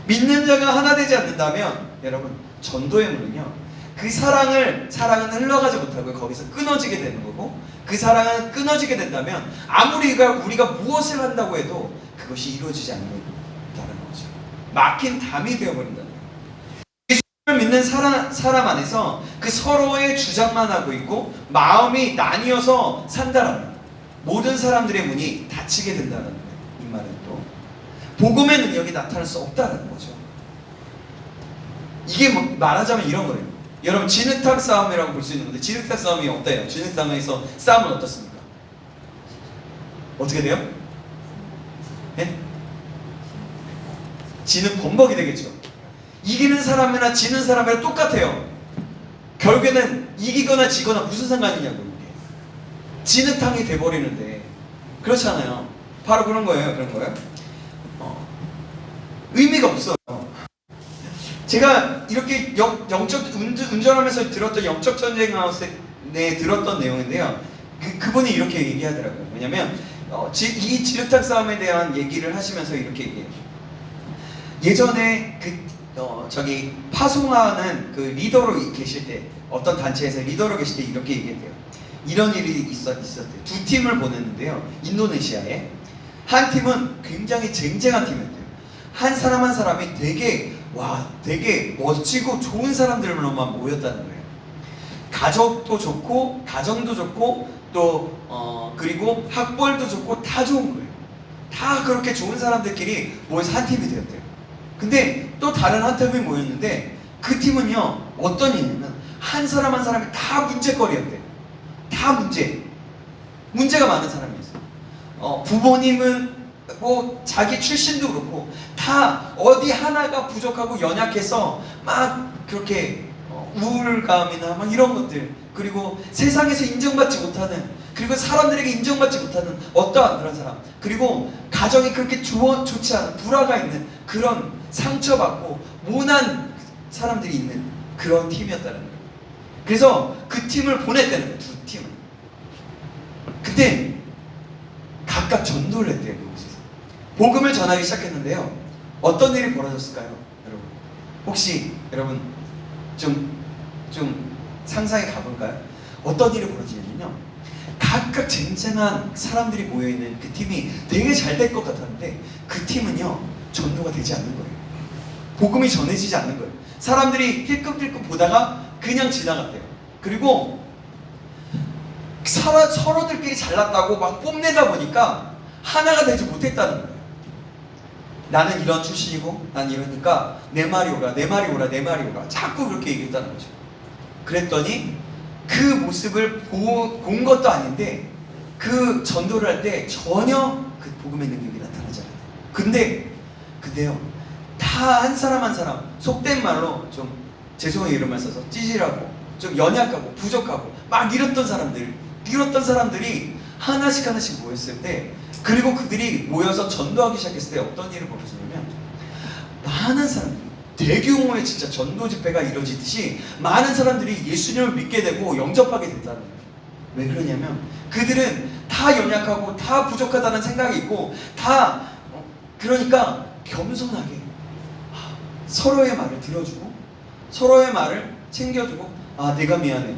믿는 자가 하나 되지 않는다면 여러분, 전도의 문은요, 그 사랑은 흘러가지 못하고 거기서 끊어지게 되는 거고, 그 사랑은 끊어지게 된다면 아무리 우리가 무엇을 한다고 해도 그것이 이루어지지 않는다는 거죠. 막힌 담이 되어버린다는 거예요. 예수님을 믿는 사람 안에서 그 서로의 주장만 하고 있고 마음이 나뉘어서 산다라는 거예요. 모든 사람들의 문이 닫히게 된다는 거예요. 이 말은 또 복음의 능력이 나타날 수 없다는 거죠. 이게 말하자면 이런 거예요. 여러분, 진흙탕 싸움이라고 볼 수 있는 건데 진흙탕 싸움이 어때요? 진흙탕에서 싸움은 어떻습니까? 어떻게 돼요? 네? 지는 범벅이 되겠죠. 이기는 사람이나 지는 사람이랑 똑같아요. 결국에는 이기거나 지거나 무슨 상관이냐고. 이게 진흙탕이 돼버리는데, 그렇잖아요. 바로 그런 거예요. 의미가 없어요. 제가 이렇게 영적 운전하면서 들었던 영적 전쟁 하우스에 들었던 내용인데요. 그분이 이렇게 얘기하더라고요. 왜냐면 이 진흙탕 싸움에 대한 얘기를 하시면서 이렇게 얘기해요. 예전에 파송하는 그 리더로 계실 때, 어떤 단체에서 리더로 계실 때 이렇게 얘기했대요. 이런 일이 있었대요. 두 팀을 보냈는데요. 인도네시아에 한 팀은 굉장히 쟁쟁한 팀이었대요. 한 사람 한 사람이 되게 멋지고 좋은 사람들만 모였다는 거예요. 가족도 좋고 가정도 좋고 또 그리고 학벌도 좋고 다 좋은 거예요. 다 그렇게 좋은 사람들끼리 모여서 한 팀이 되었대요. 근데 또 다른 한 팀이 모였는데 그 팀은요, 어떤 일이냐면 한 사람 한 사람이 다 문제거리였대요. 다 문제가 많은 사람이었어요. 부모님은 자기 출신도 그렇고 다 어디 하나가 부족하고 연약해서 막 그렇게 우울감이나 막 이런 것들, 그리고 세상에서 인정받지 못하는, 그리고 사람들에게 인정받지 못하는 어떠한 그런 사람, 그리고 가정이 그렇게 좋지 않은 불화가 있는 그런 상처받고 모난 사람들이 있는 그런 팀이었다는 거예요. 그래서 그 팀을 보냈다는 거예요. 두 팀을. 그때 각각 전도를 했대요. 그곳에서 복음을 전하기 시작했는데요. 어떤 일이 벌어졌을까요? 여러분 혹시 여러분 좀 상상해 가볼까요? 어떤 일이 벌어지냐면요, 각각 쟁쟁한 사람들이 모여있는 그 팀이 되게 잘 될 것 같았는데 그 팀은요 전도가 되지 않는 거예요. 복음이 전해지지 않는 거예요. 사람들이 힐끔힐끔 보다가 그냥 지나갔대요. 그리고 서로들끼리 잘났다고 막 뽐내다 보니까 하나가 되지 못했다는 거예요. 나는 이런 출신이고 난 이러니까 내 말이 오라, 내 말이 오라, 내 말이 오라, 자꾸 그렇게 얘기했다는 거죠. 그랬더니 그 모습을 본 것도 아닌데 그 전도를 할 때 전혀 그 복음의 능력이 나타나지 않아요. 근데요 다 한 사람 한 사람, 속된 말로 좀 죄송해요 이런 말 써서 찌질하고 좀 연약하고 부족하고 막 이랬던 사람들이 하나씩 모였을 때, 그리고 그들이 모여서 전도하기 시작했을 때 어떤 일이 벌어지냐면 많은 사람들이 대규모의 진짜 전도 집회가 이루어지듯이 많은 사람들이 예수님을 믿게 되고 영접하게 된다는 거예요. 왜 그러냐면 그들은 다 연약하고 다 부족하다는 생각이 있고 다 그러니까 겸손하게 서로의 말을 들어주고 서로의 말을 챙겨주고, 아 내가 미안해,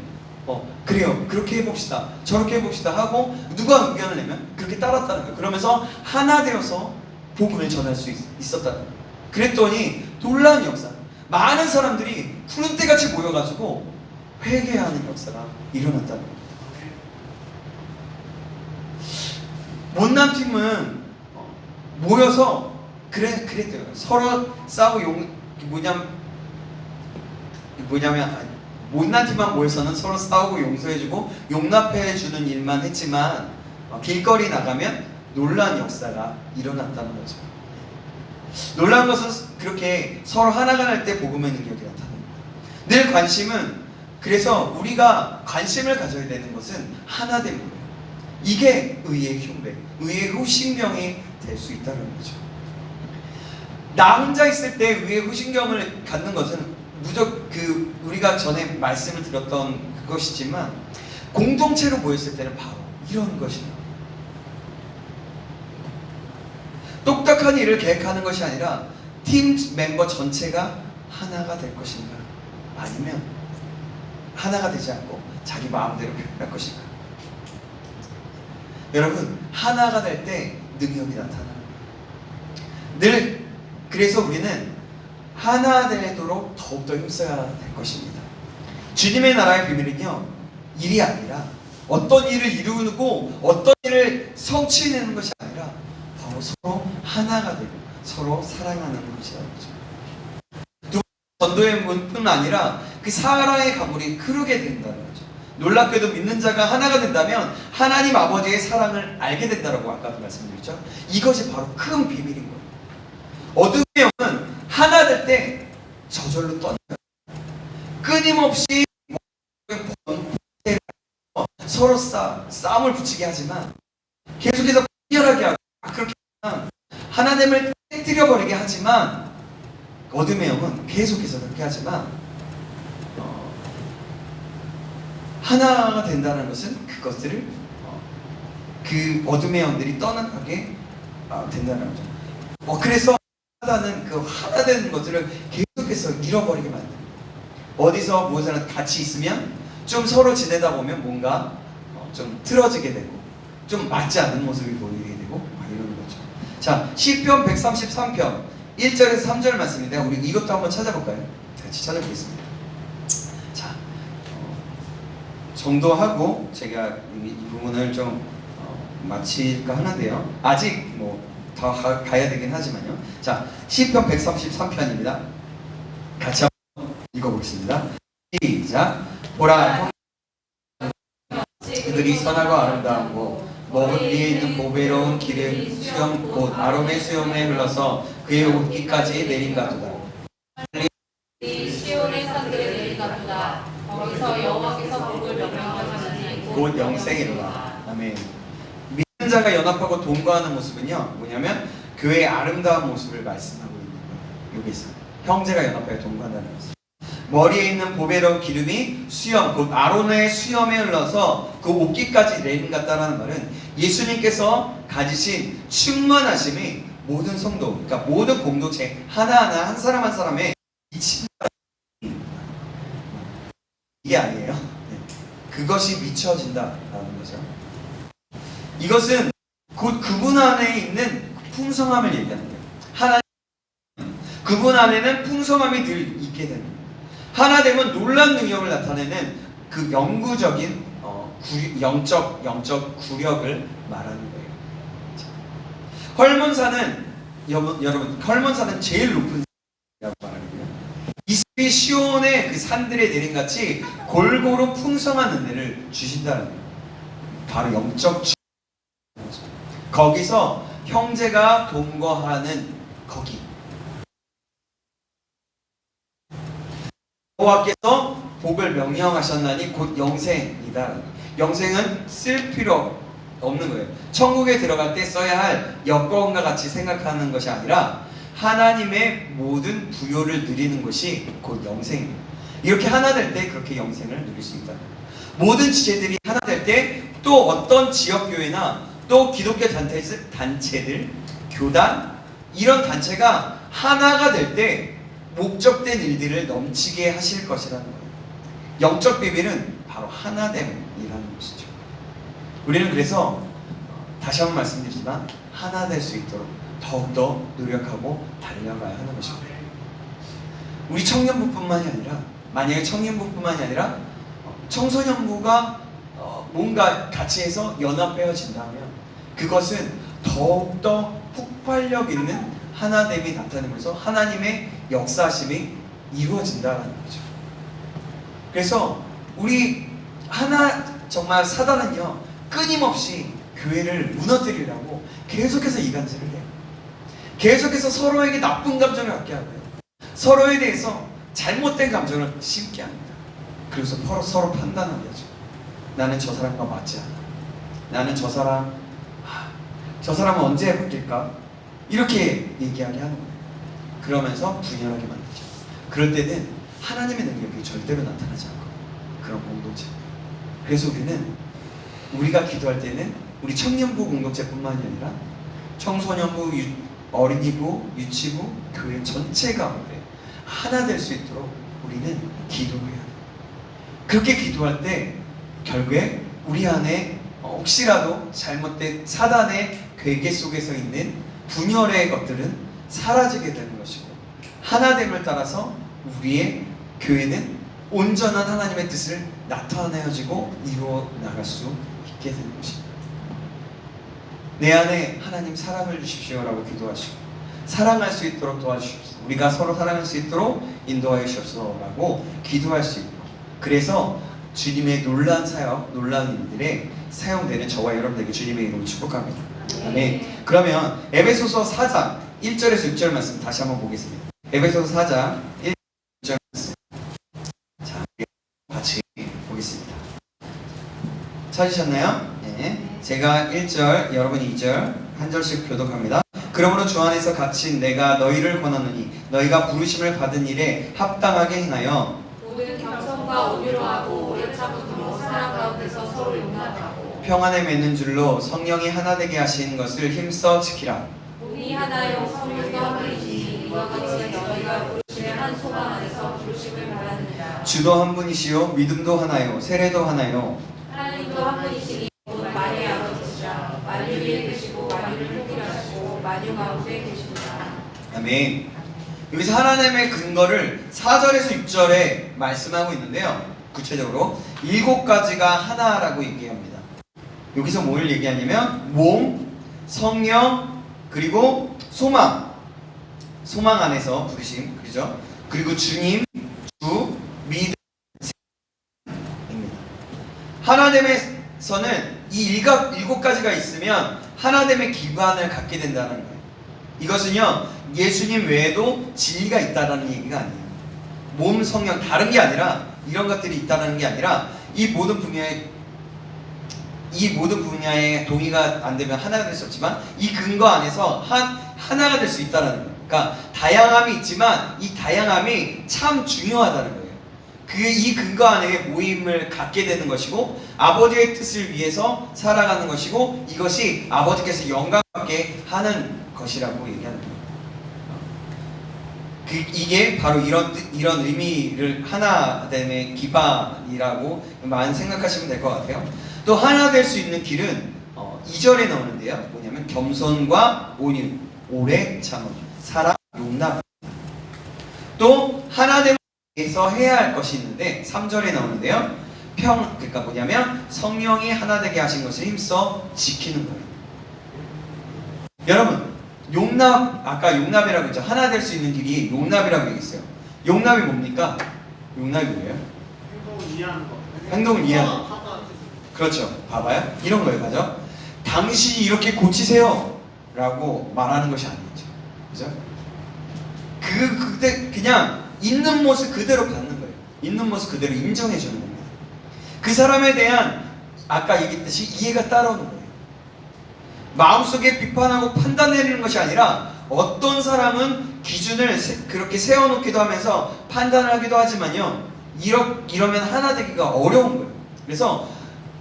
그래요 그렇게 해봅시다 저렇게 해봅시다 하고 누가 의견을 내면 그렇게 따랐다는 거예요. 그러면서 하나 되어서 복음을 전할 수 있었다는 거예요. 그랬더니 놀라운 역사, 많은 사람들이 푸른 때같이 모여가지고 회개하는 역사가 일어났다는 거예요. 못난 팀은 모여서 그랬대요. 서로 싸우고 못난 팀만 모여서는 서로 싸우고 용서해주고 용납해주는 일만 했지만 길거리 나가면 놀라운 역사가 일어났다는 거죠. 놀라운 것은 그렇게 서로 하나가 날 때 복음의 능력이 나타납니다. 늘 관심은, 그래서 우리가 관심을 가져야 되는 것은 하나됨 거예요. 이게 의의 흉배, 의의 후신경이 될 수 있다는 거죠. 나 혼자 있을 때 의의 후신경을 갖는 것은 우리가 전에 말씀을 들었던 그것이지만 공동체로 모였을 때는 바로 이런 것이에요. 똑딱한 일을 계획하는 것이 아니라 팀 멤버 전체가 하나가 될 것인가, 아니면 하나가 되지 않고 자기 마음대로 표현할 것인가. 여러분 하나가 될 때 능력이 나타나요. 그래서 우리는 하나 되도록 더욱더 힘써야 될 것입니다. 주님의 나라의 비밀은요 일이 아니라 어떤 일을 이루고 어떤 일을 성취해내는 것이 아니라 바로 서로 하나가 되고 서로 사랑하는 것이라는 거죠. 전도의 문뿐 아니라 그 사랑의 가물이 흐르게 된다는 거죠. 놀랍게도 믿는 자가 하나가 된다면 하나님 아버지의 사랑을 알게 된다라고 아까도 말씀드렸죠. 이것이 바로 큰 비밀인 거예요. 어둠의 영은 하나 될 때 저절로 떠나요. 끊임없이 서로 싸움을 붙이게 하지만, 계속해서 분열하게 하고 그렇게 하면 하나됨을 깨뜨려버리게 하지만, 어둠의 영은 계속해서 그렇게 하지만 하나가 된다는 것은 그것들을 그 어둠의 영들이 떠나가게 된다는 거죠. 그래서 하나는 그 하나 되는 것들을 계속해서 잃어버리게 만듭니다. 어디서 무엇을 같이 있으면 좀 서로 지내다 보면 뭔가 좀 틀어지게 되고 좀 맞지 않는 모습이 보이게 되고 이러는 거죠. 자, 시편 133편 1절에서 3절 말씀인데 우리 이것도 한번 찾아볼까요? 같이 찾아보겠습니다. 자, 정도하고 제가 이 부분을 좀 마칠까 하는데요. 아직 더 가야 되긴 하지만요. 자, 시편 133편입니다. 같이 한번 읽어보겠습니다. 시작. 보라, 그들이 선하고 아름다우고 먼 위에 있는 보배로운 길을 수염 곧 아롬의 수염에 흘러서 그의 옷깃까지 내린 가도다. 시온의 산들에 내린 가도다. 거기서 여호와께서 복을 명령하시니 곧 영생이로다. 아멘. 믿는 자가 연합하고 동거하는 모습은요, 뭐냐면 교회의 아름다운 모습을 말씀하고 있는 거예요. 여기서 형제가 연합하여 동거한다는 모습. 머리에 있는 보배로운 기름이 수염, 곧 아론의 수염에 흘러서 그 옷깃까지 내린 같다라는 말은 예수님께서 가지신 충만하심이 모든 성도, 그러니까 모든 공동체 하나하나 한 사람 한 사람의 미친다는 이게 아니에요. 네. 그것이 미쳐진다라는 거죠. 이것은 곧 그분 안에 있는 풍성함을 얘기하는 거예요. 하나님, 그분 안에는 풍성함이 늘 있게 되는 거예요. 하나 되면 놀란 능력을 나타내는 그 영구적인 영적 구력을 말하는 거예요. 헐몬산은 여러분 헐몬산은 제일 높은 산이라고 말하는 거예요. 이스라엘 시온의 그 산들에 내린 같이 골고루 풍성한 은혜를 주신다는 거예요. 바로 영적 거기서 형제가 동거하는 거기. 여호와께서 복을 명령하셨나니 곧 영생이다. 영생은 쓸 필요 없는 거예요. 천국에 들어갈 때 써야 할 여권과 같이 생각하는 것이 아니라 하나님의 모든 부요를 누리는 것이 곧 영생입니다. 이렇게 하나 될 때 그렇게 영생을 누릴 수 있다. 모든 지체들이 하나 될 때 또 어떤 지역교회나 또 기독교 단체들, 교단 이런 단체가 하나가 될 때 목적된 일들을 넘치게 하실 것이라는 거예요. 영적 비밀은 바로 하나됨이라는 것이죠. 우리는 그래서 다시 한번 말씀드리지만 하나 될 수 있도록 더욱더 노력하고 달려가야 하는 것입니다. 우리 청년부뿐만이 아니라 만약에 청년부뿐만이 아니라 청소년부가 뭔가 같이 해서 연합되어진다면 그것은 더욱더 폭발력 있는 하나됨이 나타나면서 하나님의 역사심이 이루어진다는 거죠. 그래서 우리 정말 사단은요 끊임없이 교회를 무너뜨리려고 계속해서 이간질을 해요. 계속해서 서로에게 나쁜 감정을 갖게 하고요. 서로에 대해서 잘못된 감정을 심게 합니다. 그래서 서로 판단하게 하죠. 나는 저 사람과 맞지 않아. 나는 저 사람은 언제 바뀔까? 이렇게 얘기하게 하는 거예요. 그러면서 분열하게 만들죠. 그럴 때는 하나님의 능력이 절대로 나타나지 않고 그런 공동체. 그래서 우리가 기도할 때는 우리 청년부 공동체뿐만이 아니라 청소년부, 어린이부, 유치부, 교회 전체 가운데 하나 될 수 있도록 우리는 기도해야 해요. 그렇게 기도할 때 결국에 우리 안에 혹시라도 잘못된 사단의 괴계 속에서 있는 분열의 것들은 사라지게 되는 것이고 하나됨을 따라서 우리의 교회는 온전한 하나님의 뜻을 나타내어지고 이루어 나갈 수 있게 되는 것입니다. 내 안에 하나님 사랑을 주십시오라고 기도하시고 사랑할 수 있도록 도와주십시오. 우리가 서로 사랑할 수 있도록 인도하여 주십시오라고 기도할 수 있고 그래서 주님의 놀라운 사역, 놀라운 일들에 사용되는 저와 여러분들에게 주님의 이름으로 축복합니다. 아멘. 그러면 에베소서 4장 1절에서 6절 말씀 다시 한번 보겠습니다. 에베소서 4장 1절 말씀. 자, 같이 보겠습니다. 찾으셨나요? 네. 제가 1절, 여러분이 2절 한 절씩 교독합니다. 그러므로 주 안에서 갇힌 내가 너희를 권하노니 너희가 부르심을 받은 일에 합당하게 행하여 모든 겸손과 온유로 하고 오래 참음으로 사랑 가운데서 서로 용납하고 평안에 맺는 줄로 성령이 하나 되게 하신 것을 힘써 지키라. 우리 하나요 성령도 한 분이시니 이와 같이 너희가 부르심의 한 소망 안에서 부르심을 받았느니라. 주도 한 분이시요 믿음도 하나요 세례도 하나요 하나님도 한 분이시니 곧 만유의 아버지시라. 만유 위에 계시고 만유를 통일하시고 만유 가운데 계시니라. 아멘. 여기서 하나님의 근거를 4절에서 6절에 말씀하고 있는데요. 구체적으로 7가지가 하나라고 얘기합니다. 여기서 뭘 얘기하냐면 몸, 성령, 그리고 소망. 소망 안에서 부르심, 그죠? 그리고 주님, 주, 믿음, 입니다. 하나됨에서는 이 7가지가 있으면 하나됨의 기반을 갖게 된다는 거예요. 이것은요 예수님 외에도 진리가 있다는 얘기가 아니에요. 몸, 성령 다른 게 아니라 이런 것들이 있다는 게 아니라 이 모든 분야에 동의가 안 되면 하나가 될 수 없지만 이 근거 안에서 하나가 될 수 있다는 거예요. 그러니까 다양함이 있지만 이 다양함이 참 중요하다는 거예요. 이 근거 안에 모임을 갖게 되는 것이고 아버지의 뜻을 위해서 살아가는 것이고 이것이 아버지께서 영광받게 하는 것이라고 얘기하는 거예요. 이게 바로 이런 의미를 하나됨의 기반이라고만 생각하시면 될 것 같아요. 또 하나 될 수 있는 길은 2절에 나오는데요. 뭐냐면 겸손과 온유, 오래 참음, 사랑, 용납. 또 하나됨을 위해서 해야 할 것이 있는데 3절에 나오는데요. 그러니까 뭐냐면 성령이 하나 되게 하신 것을 힘써 지키는 거예요. 여러분, 아까 용납이라고 했죠. 하나 될 수 있는 길이 용납이라고 얘기했어요. 용납이 뭡니까? 용납이 뭐예요? 행동을 이해하는 거. 행동을 이해하는 거. 그렇죠. 봐봐요. 이런 거예요. 맞아? 당신이 이렇게 고치세요 라고 말하는 것이 아니죠. 그죠? 그때 그냥 있는 모습 그대로 받는 거예요. 있는 모습 그대로 인정해 주는 겁니다. 그 사람에 대한 아까 얘기했듯이 이해가 따라오는 거예요. 마음속에 비판하고 판단 내리는 것이 아니라 어떤 사람은 기준을 그렇게 세워놓기도 하면서 판단을 하기도 하지만요. 이러면 하나 되기가 어려운 거예요.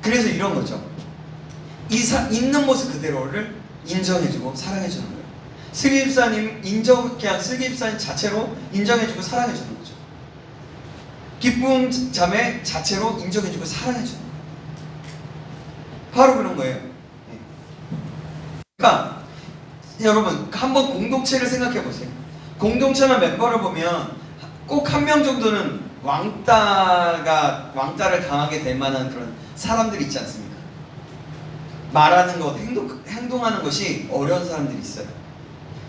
그래서 이런 거죠. 있는 모습 그대로를 인정해주고 사랑해주는 거예요. 슬기집사님 그냥 슬기집사님 자체로 인정해주고 사랑해주는 거죠. 기쁨 자매 자체로 인정해주고 사랑해주는 거예요. 바로 그런 거예요. 그러니까 여러분 한번 공동체를 생각해 보세요. 공동체나 멤버를 보면 꼭 한 명 정도는 왕따를 당하게 될 만한 그런 사람들이 있지 않습니까? 말하는 것, 행동하는 것이 어려운 사람들이 있어요.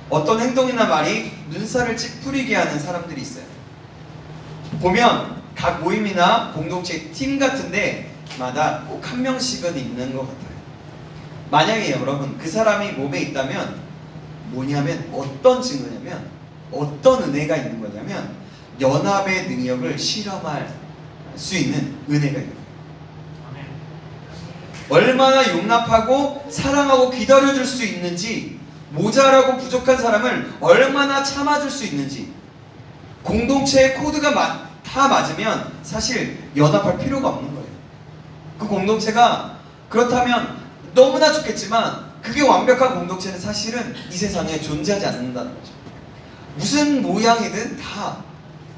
어떤 행동이나 말이 눈살을 찌푸리게 하는 사람들이 있어요. 보면 각 모임이나 공동체 팀 같은데 마다 꼭 한 명씩은 있는 것 같아요. 만약에 여러분 그 사람이 몸에 있다면 뭐냐면 어떤 증거냐면 어떤 은혜가 있는 거냐면 연합의 능력을 실험할 수 있는 은혜가 있는 거예요. 얼마나 용납하고 사랑하고 기다려줄 수 있는지, 모자라고 부족한 사람을 얼마나 참아줄 수 있는지, 공동체의 코드가 다 맞으면 사실 연합할 필요가 없는 거예요. 그 공동체가 그렇다면 너무나 좋겠지만 그게 완벽한 공동체는 사실은 이 세상에 존재하지 않는다는 거죠. 무슨 모양이든 다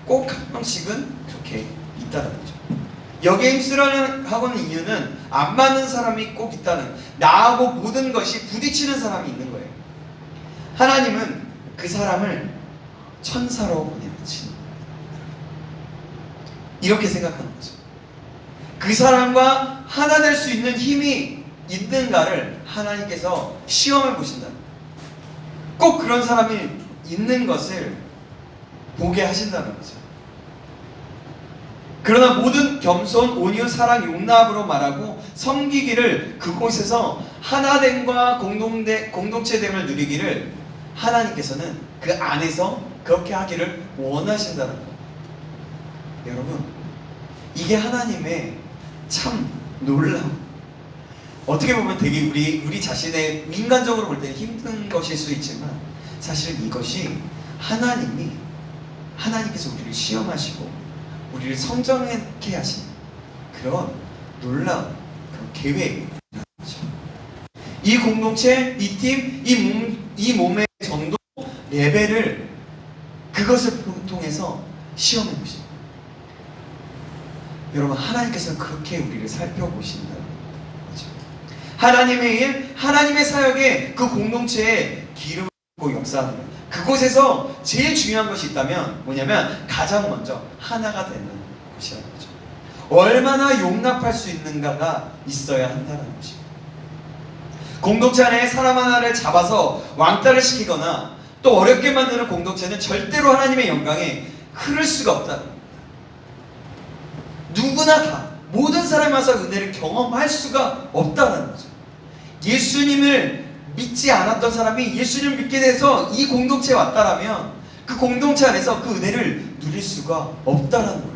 꼭 한 명씩은 그렇게 있다는 거죠. 여기에 힘쓰려는 하고는 이유는 안 맞는 사람이 꼭 있다는, 나하고 모든 것이 부딪히는 사람이 있는 거예요. 하나님은 그 사람을 천사로 보내주신 이렇게 생각하는 거죠. 그 사람과 하나 될 수 있는 힘이 있는가를 하나님께서 시험해 보신다. 꼭 그런 사람이 있는 것을 보게 하신다는 거죠. 그러나 모든 겸손, 온유, 사랑, 용납으로 말하고 섬기기를 그곳에서 하나됨과 공동체됨을 누리기를 하나님께서는 그 안에서 그렇게 하기를 원하신다는 거예요. 여러분, 이게 하나님의 참 놀라운, 어떻게 보면 되게 우리 자신의 인간적으로 볼 때는 힘든 것일 수 있지만 사실 이것이 하나님께서 우리를 시험하시고 우리를 성장하게 하신 그런 놀라운 그런 계획이죠. 이 공동체, 이 팀, 이 몸의 정도, 레벨을 그것을 통해서 시험해 보십니다. 여러분, 하나님께서는 그렇게 우리를 살펴보신다는 거죠. 하나님의 일, 하나님의 사역에 그 공동체에 기름을 붓고 역사하는 거예요. 그곳에서 제일 중요한 것이 있다면 뭐냐면 가장 먼저 하나가 되는 것이라는 거죠. 얼마나 용납할 수 있는가가 있어야 한다는 것입니다. 공동체 안에 사람 하나를 잡아서 왕따를 시키거나 또 어렵게 만드는 공동체는 절대로 하나님의 영광에 흐를 수가 없다는 겁니다. 누구나 다 모든 사람이 와서 은혜를 경험할 수가 없다는 거죠. 예수님을 믿지 않았던 사람이 예수님을 믿게 돼서 이 공동체에 왔다라면 그 공동체 안에서 그 은혜를 누릴 수가 없다라는 거예요.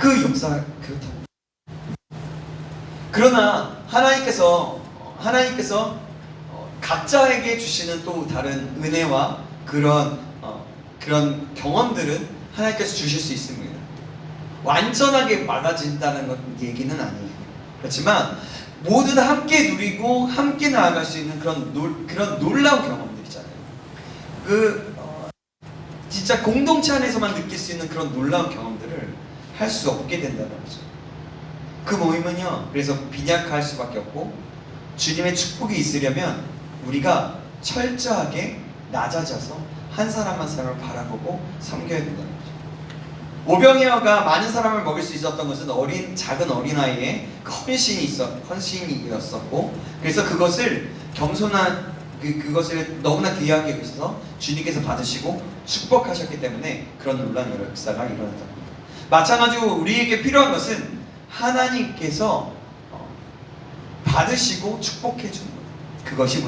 그 역사 그렇다고. 그러나 하나님께서 각자에게 주시는 또 다른 은혜와 그런 경험들은 하나님께서 주실 수 있습니다. 완전하게 막아진다는 얘기는 아니에요. 그렇지만 모두 다 함께 누리고 함께 나아갈 수 있는 그런 놀라운 경험들이잖아요. 진짜 공동체 안에서만 느낄 수 있는 그런 놀라운 경험들을 할 수 없게 된다는 거죠. 그 모임은요, 그래서 빈약할 수밖에 없고, 주님의 축복이 있으려면 우리가 철저하게 낮아져서 한 사람 한 사람을 바라보고 섬겨야 된다는 거죠. 오병이어가 많은 사람을 먹일 수 있었던 것은 작은 어린아이의 헌신이었었고, 그래서 그것을 겸손한 그것을 너무나 귀하게 여기셔서 주님께서 받으시고 축복하셨기 때문에 그런 놀라운 역사가 일어났다는 겁니다. 마찬가지로 우리에게 필요한 것은 하나님께서 받으시고 축복해 주는 거예요. 그것이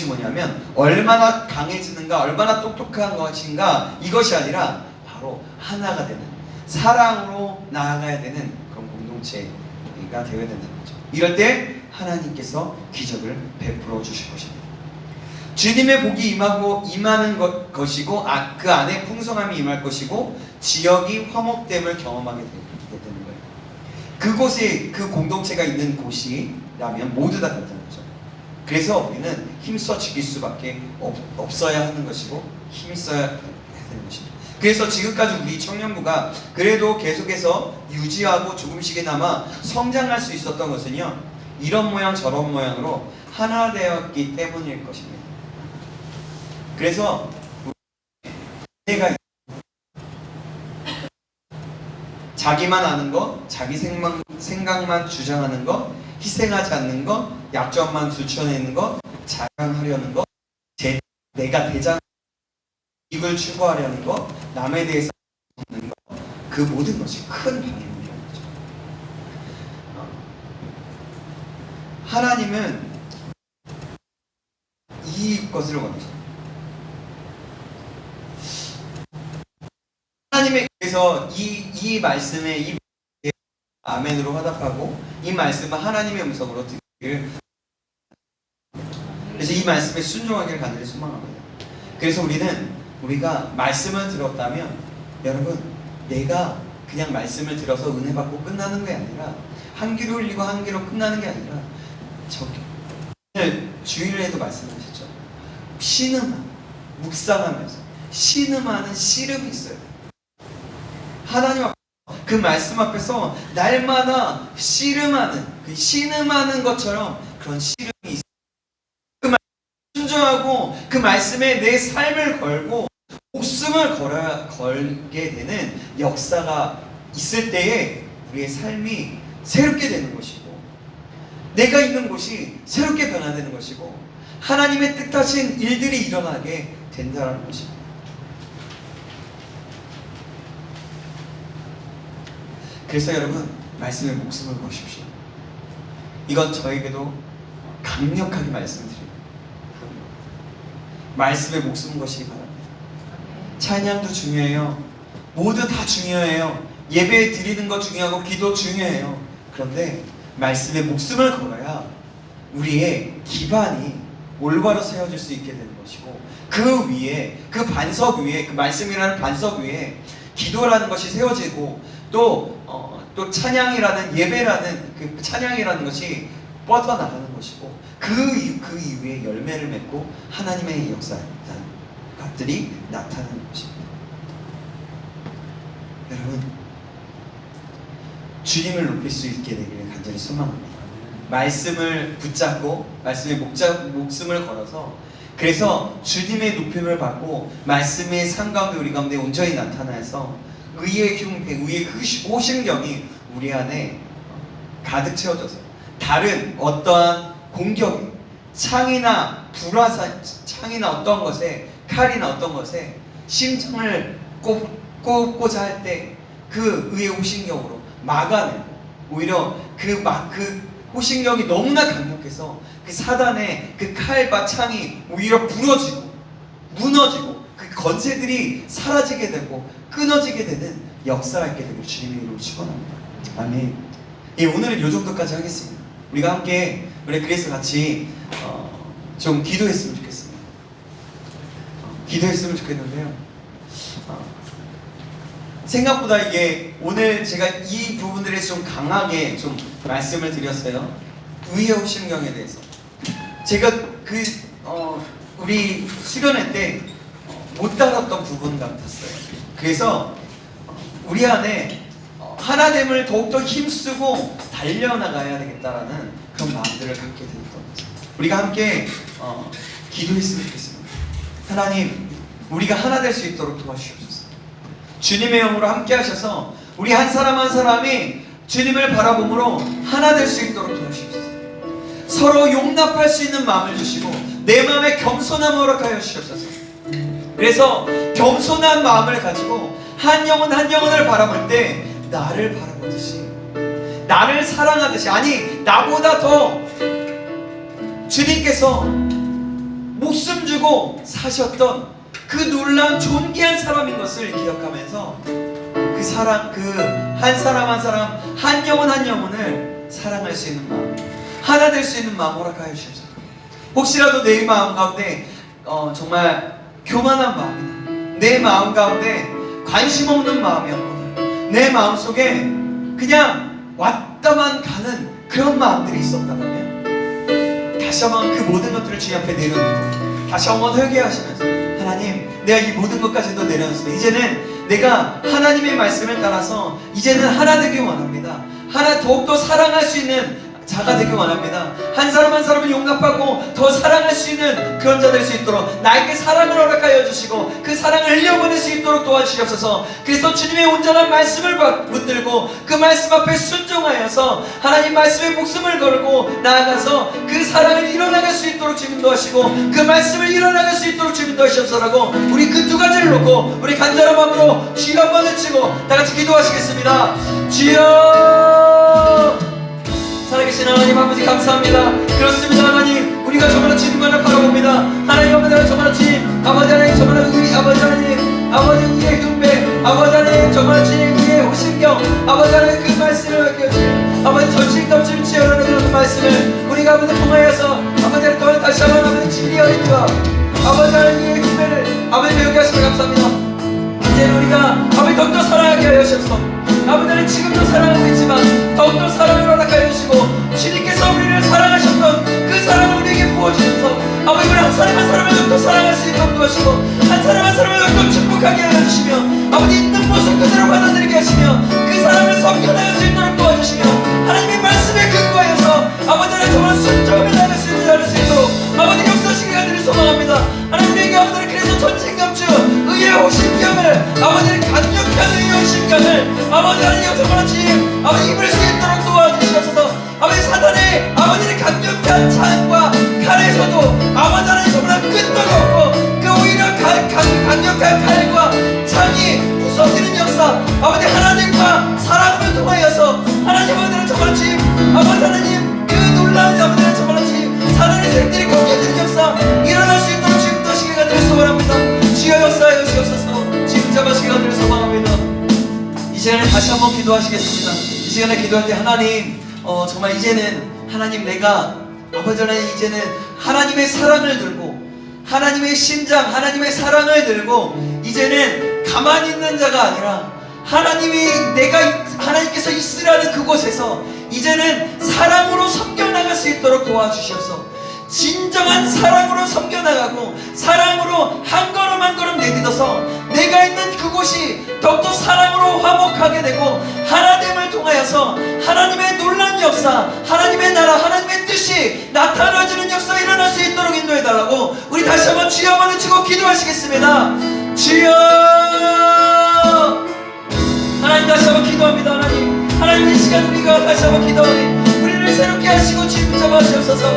뭐냐면 얼마나 강해지는가, 얼마나 똑똑한 것인가, 이것이 아니라 바로 하나가 되는, 사랑으로 나아가야 되는 그런 공동체가 되어야 된다는 거죠. 이럴 때 하나님께서 기적을 베풀어 주실 것입니다. 주님의 복이 임하는 것이고, 그 안에 풍성함이 임할 것이고, 지역이 화목됨을 경험하게 되는 거예요. 그곳에 그 공동체가 있는 곳이라면 모두 다 그렇다는 거죠. 그래서 우리는 힘써 죽일 수밖에 없어야 하는 것이고, 힘써야 되는 것입니다. 그래서 지금까지 우리 청년부가 그래도 계속해서 유지하고 조금씩이나마 성장할 수 있었던 것은요, 이런 모양 저런 모양으로 하나 되었기 때문일 것입니다. 그래서 내가 자기만 아는 것, 자기 생각만 주장하는 것, 희생하지 않는 것, 약점만 들춰내는 것, 자랑하려는 것, 내가 대장 이익을 추구하려는 것, 남에 대해서 묻는 것, 그 모든 것이 큰 방해물이라는 거죠. 하나님은 이것을 원하십니다. 하나님께서 이 말씀에 아멘으로 화답하고 이 말씀은 하나님의 음성으로 듣기를, 그래서 이 말씀에 순종하기를 간절히 소망합니다. 그래서 우리가 말씀을 들었다면, 여러분, 내가 그냥 말씀을 들어서 은혜 받고 끝나는 게 아니라, 한 귀로 흘리고 한 귀로 끝나는 게 아니라, 오늘 주일에도 말씀하셨죠. 묵상하면서 신음하는 씨름이 있어요. 하나님 앞에 그 말씀 앞에서 날마다 신음하는 것처럼 그런 씨름이 있어요. 그 말씀 순종하고 그 말씀에 내 삶을 걸고 목숨을 걸게 되는 역사가 있을 때에 우리의 삶이 새롭게 되는 것이고, 내가 있는 곳이 새롭게 변화되는 것이고, 하나님의 뜻하신 일들이 일어나게 된다는 것입니다. 그래서 여러분, 말씀에 목숨을 거십시오. 이건 저에게도 강력하게 말씀드립니다. 말씀에 목숨 거시기 바랍니다. 찬양도 중요해요. 모두 다 중요해요. 예배 드리는 거 중요하고 기도 중요해요. 그런데 말씀에 목숨을 걸어야 우리의 기반이 올바로 세워질 수 있게 되는 것이고, 그 위에, 그 반석 위에, 그 말씀이라는 반석 위에 기도라는 것이 세워지고, 또 찬양이라는, 예배라는 그 찬양이라는 것이 뻗어나가는 것이고, 그 이후에 열매를 맺고 하나님의 역사들이 나타나는 것입니다. 여러분, 주님을 높일 수 있게 되기를 간절히 소망합니다. 말씀을 붙잡고 말씀에 목숨을 걸어서, 그래서 주님의 높임을 받고 말씀의 삶 가운데 우리 가운데 온전히 나타나서 의의 흉배, 의의 호심경이 우리 안에 가득 채워져서 다른 어떠한 공격이, 창이나 창이나 어떤 것에, 칼이나 어떤 것에 심장을 꼽고자 할 때 그 의의 호심경으로 막아내고, 오히려 그 호심경이 너무나 강력해서 그 사단의 그 칼과 창이 오히려 부러지고 무너지고 그 건세들이 사라지게 되고 끊어지게 되는 역사가 있게 되길 주님의 이름으로 축원합니다. 아멘. 예, 오늘은 이 정도까지 하겠습니다. 우리가 함께 우리 그래서 같이 좀 기도했으면 좋겠습니다. 기도했으면 좋겠는데요. 생각보다 이게 오늘 제가 이 부분들에 좀 강하게 좀 말씀을 드렸어요. 의의 심경에 대해서. 제가 우리 수련회 때 못 따랐던 부분 같았어요. 그래서 우리 안에 하나됨을 더욱더 힘쓰고 달려나가야 되겠다라는 그런 마음들을 갖게 되었던 거죠. 우리가 함께 기도했으면 좋겠습니다. 하나님, 우리가 하나 될 수 있도록 도와주시옵소서. 주님의 영으로 함께 하셔서 우리 한 사람 한 사람이 주님을 바라봄으로 하나 될 수 있도록 도와주시옵소서. 서로 용납할 수 있는 마음을 주시고 내 마음에 겸손함을 허락하여 주시옵소서. 그래서 겸손한 마음을 가지고 한 영혼 한 영혼을 바라볼 때 나를 바라보듯이, 나를 사랑하듯이, 아니 나보다 더 주님께서 목숨 주고 사셨던 그 놀라운 존귀한 사람인 것을 기억하면서 그 사람, 그 한 사람 한 사람, 한 영혼 한 영혼을 사랑할 수 있는 마음, 하나 될 수 있는 마음 허락하여 주시옵소서. 혹시라도 내 마음 가운데 정말 교만한 마음이나 내 마음 가운데 관심 없는 마음이었거나 내 마음속에 그냥 왔다만 가는 그런 마음들이 있었다면 다시 한번 그 모든 것들을 주님 앞에 내려놓고 다시 한번 회개하시면서 하나님, 내가 이 모든 것까지도 내려놓습니다. 이제는 내가 하나님의 말씀을 따라서 이제는 하나 되길 원합니다. 하나 더욱더 사랑할 수 있는 자가 되길 원합니다. 한 사람 한 사람을 용납하고 더 사랑할 수 있는 그런 자 될 수 있도록 나에게 사랑을 허락하여 주시고 그 사랑을 흘려보낼 수 있도록 도와주시옵소서. 그래서 주님의 온전한 말씀을 붙들고 그 말씀 앞에 순종하여서 하나님 말씀에 목숨을 걸고 나아가서 그 사랑을 이뤄나갈 수 있도록 주님 도와주시고 그 말씀을 이뤄나갈 수 있도록 주님 도와주시옵소서라고 우리 그 두 가지를 놓고 우리 간절한 마음으로 주여 한번 외치고 다같이 기도하시겠습니다. 주여, 살아계신 하나님 아버지 감사합니다. 그렇습니다. 하나님, 우리가 정말 주님만을 바라봅니다. 하나님 아버지, 정말 주님 아버지 하나님, 정말 우리 아버지 하나님, 아버지 우리의 흉배, 아버지 하나님, 정말 주님 우리의 호심경, 아버지 하나님 그 말씀을 맡겨주시고 아버지 전신감을 치유하는 그런 말씀을 우리가 아버지 통하여서 아버지 하나님 또 다시 한번 아버지 진리의 어린이와 아버지 하나님의 흉배를 아버지 배우게 하시며 감사합니다. 이제 우리가 아버지 더욱더 사랑하게 하여 주셔서 아버지 하나님 지금도 사랑하고 있지만 더욱더 사랑을 허락하여 주시고 주님께서 우리를 사랑하셨던 그 사랑을 우리에게 부어주셔서 아버지 우리 한 사람 한 사람을 더욱더 사랑할 수 있도록 도와주시고 한 사람 한 사람을 더욱더 축복하게 하여 주시며 아버지 있는 모습 그대로 받아들이게 하시며 그 사랑을 성견할 수 있도록 도와주시며 하나님의 말씀에 근거하여서 아버지 하나님 정말 순종하며 나갈 수 있는 자를 수 있도록 아버지 역사시게 하기를 소망합니다. 하나님의 아버지 그래서 전진감주 의의 호심경을 아버지의 강력한 의의 호심경을 아버지 하나님 정말 주님 아버지 입을 수 있도록 도와주시옵소서. 아버지 사단의 아버지의 강력한 창과 칼에서도 아버지 하나님 정말 끝도 없고 그 오히려 강력한 칼과 창이 부서지는 역사 아버지 하나님과 사랑을 통하여서 하나님 아버지는 정말 주님 아버지 하나님 그 놀라운 아버지는 정말 주님 사단의 생들이 꺾여지는 역사 일어날 수 있도록 지금 도 시기가 되길 소원합니다. 주여 역사하여 주옵소서. 지금 잡아시기가 되길 소망합니다. 이 시간에 다시 한번 기도하시겠습니다. 이 시간에 기도할 때 하나님 정말 이제는 하나님 내가 아버지 하나님 이제는 하나님의 사랑을 들고 하나님의 심장 하나님의 사랑을 들고 이제는 가만히 있는 자가 아니라 하나님이 내가 하나님께서 있으라는 그곳에서 이제는 사랑으로 섬겨나갈 수 있도록 도와주셔서 진정한 사랑으로 섬겨나가고 사랑으로 한 걸음 한 걸음 내딛어서 내가 있는 그곳이 더욱더 사랑으로 화목하게 되고 하나됨을 통하여서 하나님의 놀라운 역사 하나님의 나라 하나님의 뜻이 나타나지는 역사가 일어날 수 있도록 인도해달라고 우리 다시 한번 주여 한번 외치고 기도하시겠습니다. 주여 하나님 다시 한번 기도합니다. 하나님 이 시간 우리가 다시 한번 기도하니 우리를 새롭게 하시고 주님 잡아주시옵소서.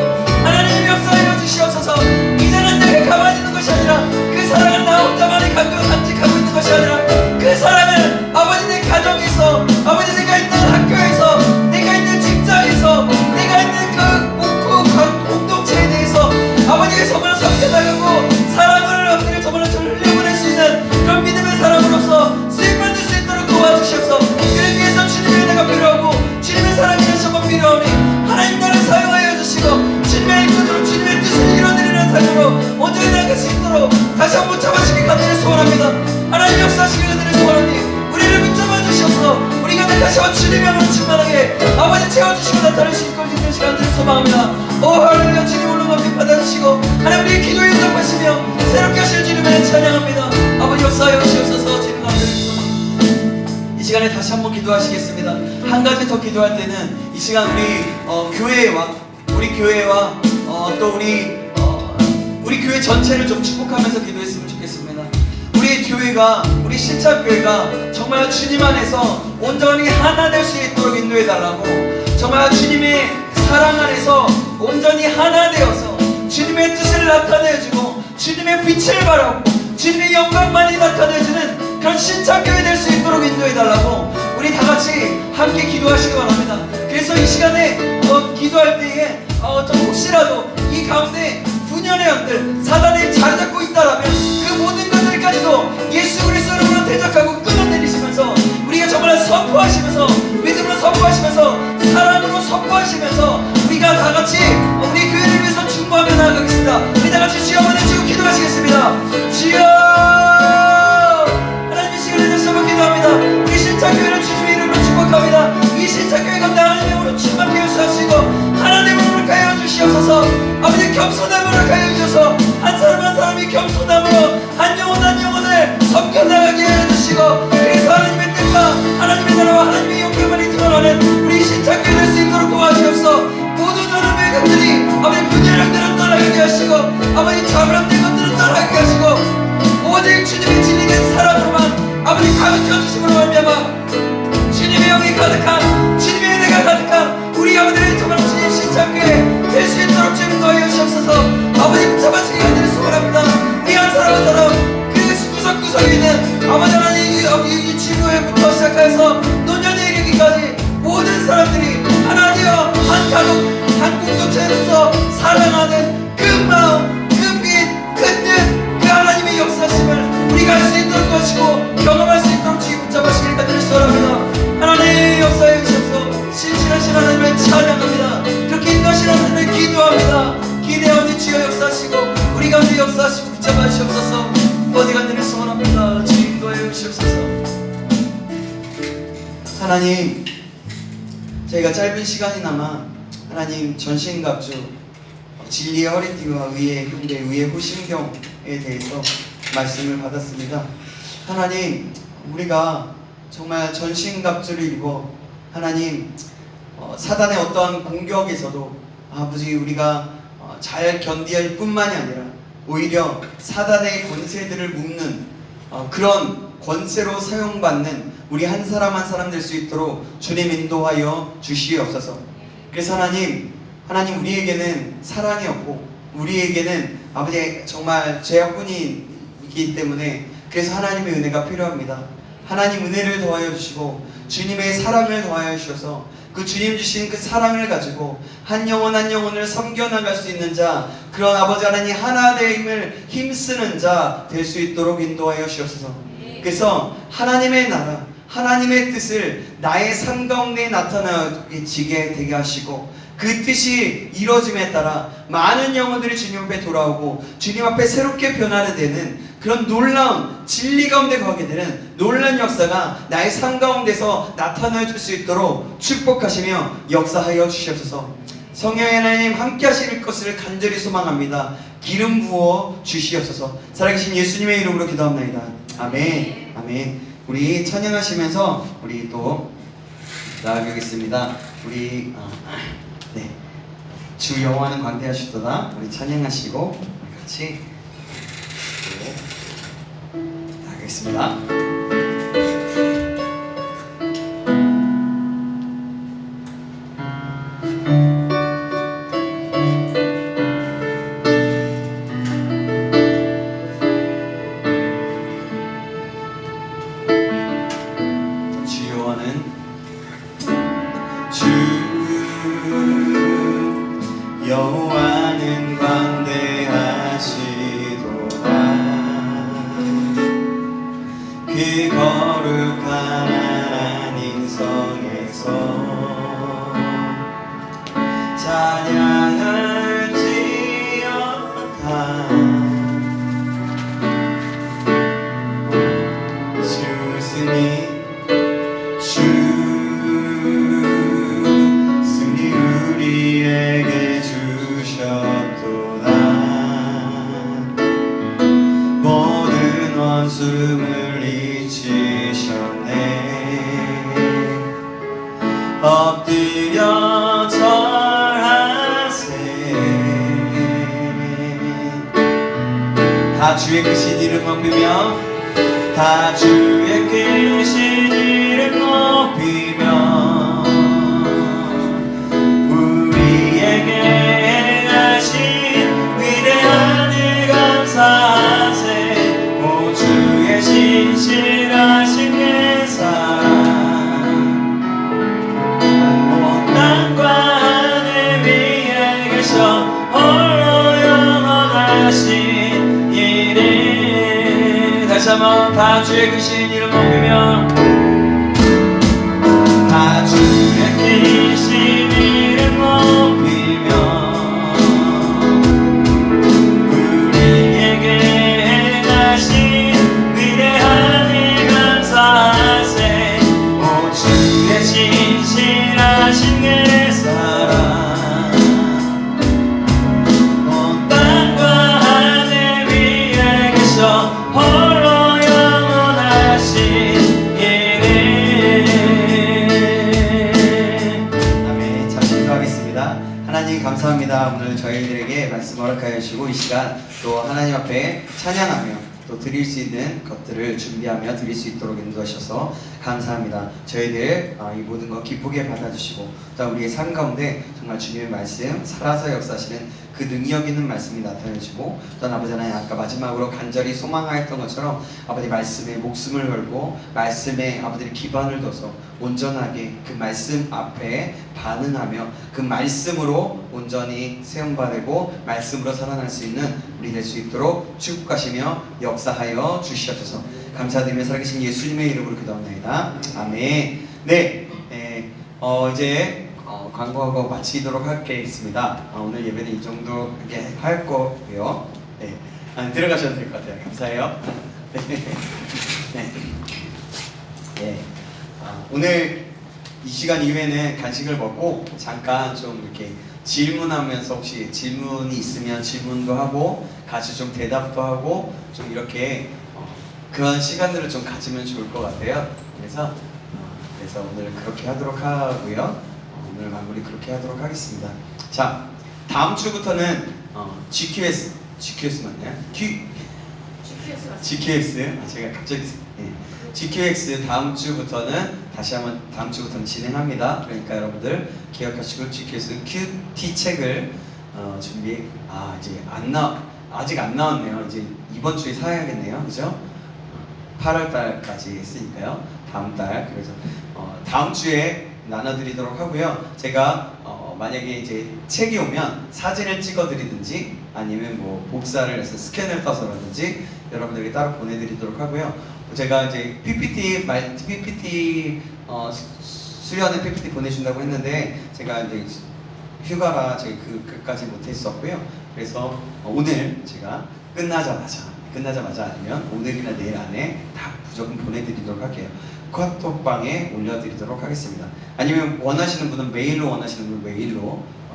하나님 역사하여 주시옵소서. 이제는 내가 가만히 있는 것이 아니라 그 사랑을 나 혼자만이 간직하고 있는 것이 아니라 그 사랑을 아버지 내 가정에서 아버지 내가 있는 학교에서 내가 있는 직장에서 내가 있는 그 공동체에 대해서 아버지의 정말 섬겨나가고 사랑을 아버지를 정말 흘려보낼 수 있는 시간에 다시 한번 기도하시겠습니다. 한 가지 더 기도할 때는 이 시간 우리 교회와 또 우리 교회 전체를 좀 축복하면서 기도했으면 좋겠습니다. 우리 교회가, 우리 신창교회가 정말 주님 안에서 온전히 하나 될 수 있도록 인도해 달라고, 정말 주님의 사랑 안에서 온전히 하나 되어서 주님의 뜻을 나타내주고 주님의 빛을 발하고 주님의 영광만이 나타내주는 그런 신창교회 될 수 있도록 인도해 달라고 우리 다 같이 함께 기도하시기 바랍니다. 그래서 이 시간에 기도할 때에 좀 혹시라도 이 가운데 분열의 영들, 사단이 자리 잡고 있다라면 그 모든 것들까지도 예수 그리스도 이름으로 대적하고 끊어내리시면서 우리가 정말 선포하시면서, 믿음으로 선포하시면서, 사랑으로 선포하시면서 우리가 다 같이 우리 교회를 위해서 중보하며 나아가겠습니다. 우리 다 같이 주여 한번 해주고 기도하시겠습니다. 주여, 하나님의 시간에 다시 한번 기도합니다. 우리 신창교회를 주님의 이름으로 축복합니다. 이 신창교회 가운데 하나님의 영으로 충만케 하시고 하나님을 허락하여 주시옵소서. 아버지, 겸손함을 허락하여 주셔서 한 사람 한 사람이 겸손함으로 한 영혼을 섬겨나가게 해주시고, 그래서 하나님의 뜻과 하나님의 나라와 하나님의 영광만이 드러나는 우리 신창교회 될 수 있도록 도와주옵소서. 모든 하나님의 것들이 아버지 분열형들은 떠나게 하시고, 아버지 자불함된 것들은 떠나게 하시고, 오직 주님의 진리된 사랑으로만 아버지 가르쳐 주심으로 말미암아 주님의 영이 가득한, 주님의 은혜가 가득한 우리 아버지를 정말 주님 신창교회 될 수 있도록 주님 도와여 주시옵소서. 아버지 붙잡아주기 간절히 소원합니다. 우리 한 사람 한 사람 그 구석구석에 있는 아버지 하나님, 이 친구회부터 시작해서 노년에 이르기까지 모든 사람들이 하나님여 한 가족, 한 공동체로서 살아나는 그 마음, 그 빛, 그 뜻, 그 하나님의 역사심을 우리가 알 수 있도록 것이고 경험할 수 있도록 주님 붙잡아주시기 간절히 소원합니다. 하나님 역사해 주셔서 신실하신 하나님을 찬양합니다. 그렇게 인도하시는 하나님을 기도합니다. 기대하오니 주여 역사하시고 우리 가운데 역사하시고 붙잡아 주시옵소서. 어디 간절히 소원합니다. 주님 인도하여 주시옵소서. 하나님, 저희가 짧은 시간이나마 하나님 전신갑주, 진리의 허리띠와 의의 흉배, 의의 호심경에 대해서 말씀을 받았습니다. 하나님, 우리가 정말 전신갑주를 입어 하나님 사단의 어떠한 공격에서도 아버지 우리가 잘 견디할 뿐만이 아니라 오히려 사단의 권세들을 묶는 그런 권세로 사용받는 우리 한 사람 한 사람 될 수 있도록 주님 인도하여 주시옵소서. 그래서 하나님 우리에게는 사랑이 없고 우리에게는 아버지 정말 죄악뿐이기 때문에 그래서 하나님의 은혜가 필요합니다. 하나님 은혜를 더하여 주시고 주님의 사랑을 더하여 주셔서 그 주님 주신 그 사랑을 가지고 한 영혼 한 영혼을 섬겨나갈 수 있는 자, 그런 아버지 하나님 하나 되임을 힘쓰는 자 될 수 있도록 인도하여 주옵소서. 그래서 하나님의 나라, 하나님의 뜻을 나의 삶 가운데 나타나지게 되게 하시고 그 뜻이 이루어짐에 따라 많은 영혼들이 주님 앞에 돌아오고 주님 앞에 새롭게 변화를 되는 그런 놀라운 진리 가운데 거하게 되는 놀라운 역사가 나의 삶 가운데서 나타나 줄 수 있도록 축복하시며 역사하여 주시옵소서. 성령의 하나님 함께 하실 것을 간절히 소망합니다. 기름 부어 주시옵소서. 살아계신 예수님의 이름으로 기도합니다. 아멘. 아멘. 우리 찬양하시면서 우리 또 나아가겠습니다. 우리 주 여호와는 광대하시도다. 우리 찬양하시고 같이 나가겠습니다. 여호와는 광대하시도다. 그 거룩한 하나님 성에서 찬양할지어다. 주스니 우리에게 주셨도다. 모든 원수를 잊히셨네. 엎드려 절하세. 다 주의 크신 이름 높이며, 다 주의 크신 이름 높이며, 우리에게 행하신 위대한 일 감사하세. 오 주의 신실하신 내 사랑, 온 땅과 하늘 위에 계셔 홀로 영원하신 이름. 다시 한번 다 주의 크신 이름 높이며, 다 주의 크신 이름 높이며, 우리에게 행하신 위대한 일 감사하세. 오 주의 신실하신 내 사랑, 온 땅과 하늘 위에 계셔 홀로 영원하신 이름. 아멘. 잠시 기도하겠습니다. 하나님 감사합니다. 오늘 저희들에게 말씀 허락하여 주시고 이 시간 또 하나님 앞에 찬양하며 또 드릴 수 있는 것들을 준비하며 드릴 수 있도록 인도하셔서 감사합니다. 저희들 이 모든 것 기쁘게 받아주시고 또 우리의 삶 가운데 정말 주님의 말씀 살아서 역사하시는 그 능력 있는 말씀이 나타내주시고 또 아버지 하나님 아까 마지막으로 간절히 소망하였던 것처럼 아버지 말씀에 목숨을 걸고 말씀에 아버지의 기반을 둬서 온전하게 그 말씀 앞에 반응하며 그 말씀으로 온전히 세움받고 말씀으로 살아날 수 있는 우리 될 수 있도록 축복하시며 역사하여 주시옵소서. 감사드리며 살아계신 예수님의 이름으로 기도합니다. 아멘. 네, 이제 광고하고 마치도록 하겠습니다. 오늘 예배는 이 정도 이렇게 할 거고요. 네, 들어가셔도 될 것 같아요. 감사해요. 네. 네. 오늘 이 시간 이후에는 간식을 먹고 잠깐 좀 이렇게 질문하면서 혹시 질문이 있으면 질문도 하고 같이 좀 대답도 하고 좀 이렇게 그런 시간들을 좀 가지면 좋을 것 같아요. 그래서 오늘 그렇게 하도록 하고요. 오늘 마무리 그렇게 하도록 하겠습니다. 자, 다음 주부터는 GQS 맞나요? GQX 제가 갑자기 GQX 다음 주부터는 다시 한번 다음 주부터는 진행합니다. 그러니까 여러분들 기억하시고 GQX 큐티 책을 준비 이제 아직 안 나왔네요. 이제 이번 주에 사야겠네요, 그죠? 8월 달까지 했으니까요. 다음 달 그래서 다음 주에 나눠드리도록 하고요. 제가 만약에 이제 책이 오면 사진을 찍어드리든지 아니면 뭐 복사를 해서 스캔을 떠서라든지 여러분들에게 따로 보내드리도록 하고요. 제가 이제 PPT 수련의 PPT 보내준다고 했는데 제가 이제 휴가라 제가 그까지 못했었고요. 그래서 오늘 제가 끝나자마자 아니면 오늘이나 내일 안에 다 무조건 보내드리도록 할게요. 카톡방에 올려드리도록 하겠습니다. 아니면 원하시는 분은 메일로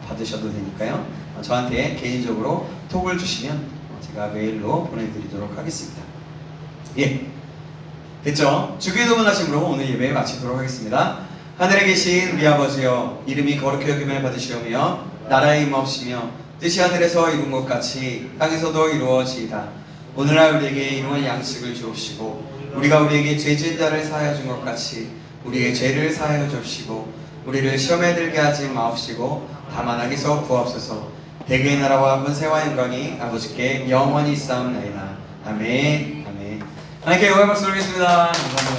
받으셔도 되니까요. 저한테 개인적으로 톡을 주시면 제가 메일로 보내드리도록 하겠습니다. 예, 됐죠? 주기도문 하심으로 오늘 예배 마치도록 하겠습니다. 하늘에 계신 우리 아버지여, 이름이 거룩히 여김을 받으시오며 나라의 임하옵시며 뜻이 하늘에서 이룬 것 같이 땅에서도 이루어지이다. 오늘날 우리에게 일용할 양식을 주옵시고 우리가 우리에게 죄 지은 자를 사하여 준 것 같이 우리의 죄를 사하여 주옵시고 우리를 시험에 들게 하지 마옵시고 다만 악에서 구하옵소서. 대개의 나라와 권세와 영광이 아버지께 영원히 있사옵나이다. 아멘. 하나님께 영광을 받겠습니다. 감사합니다.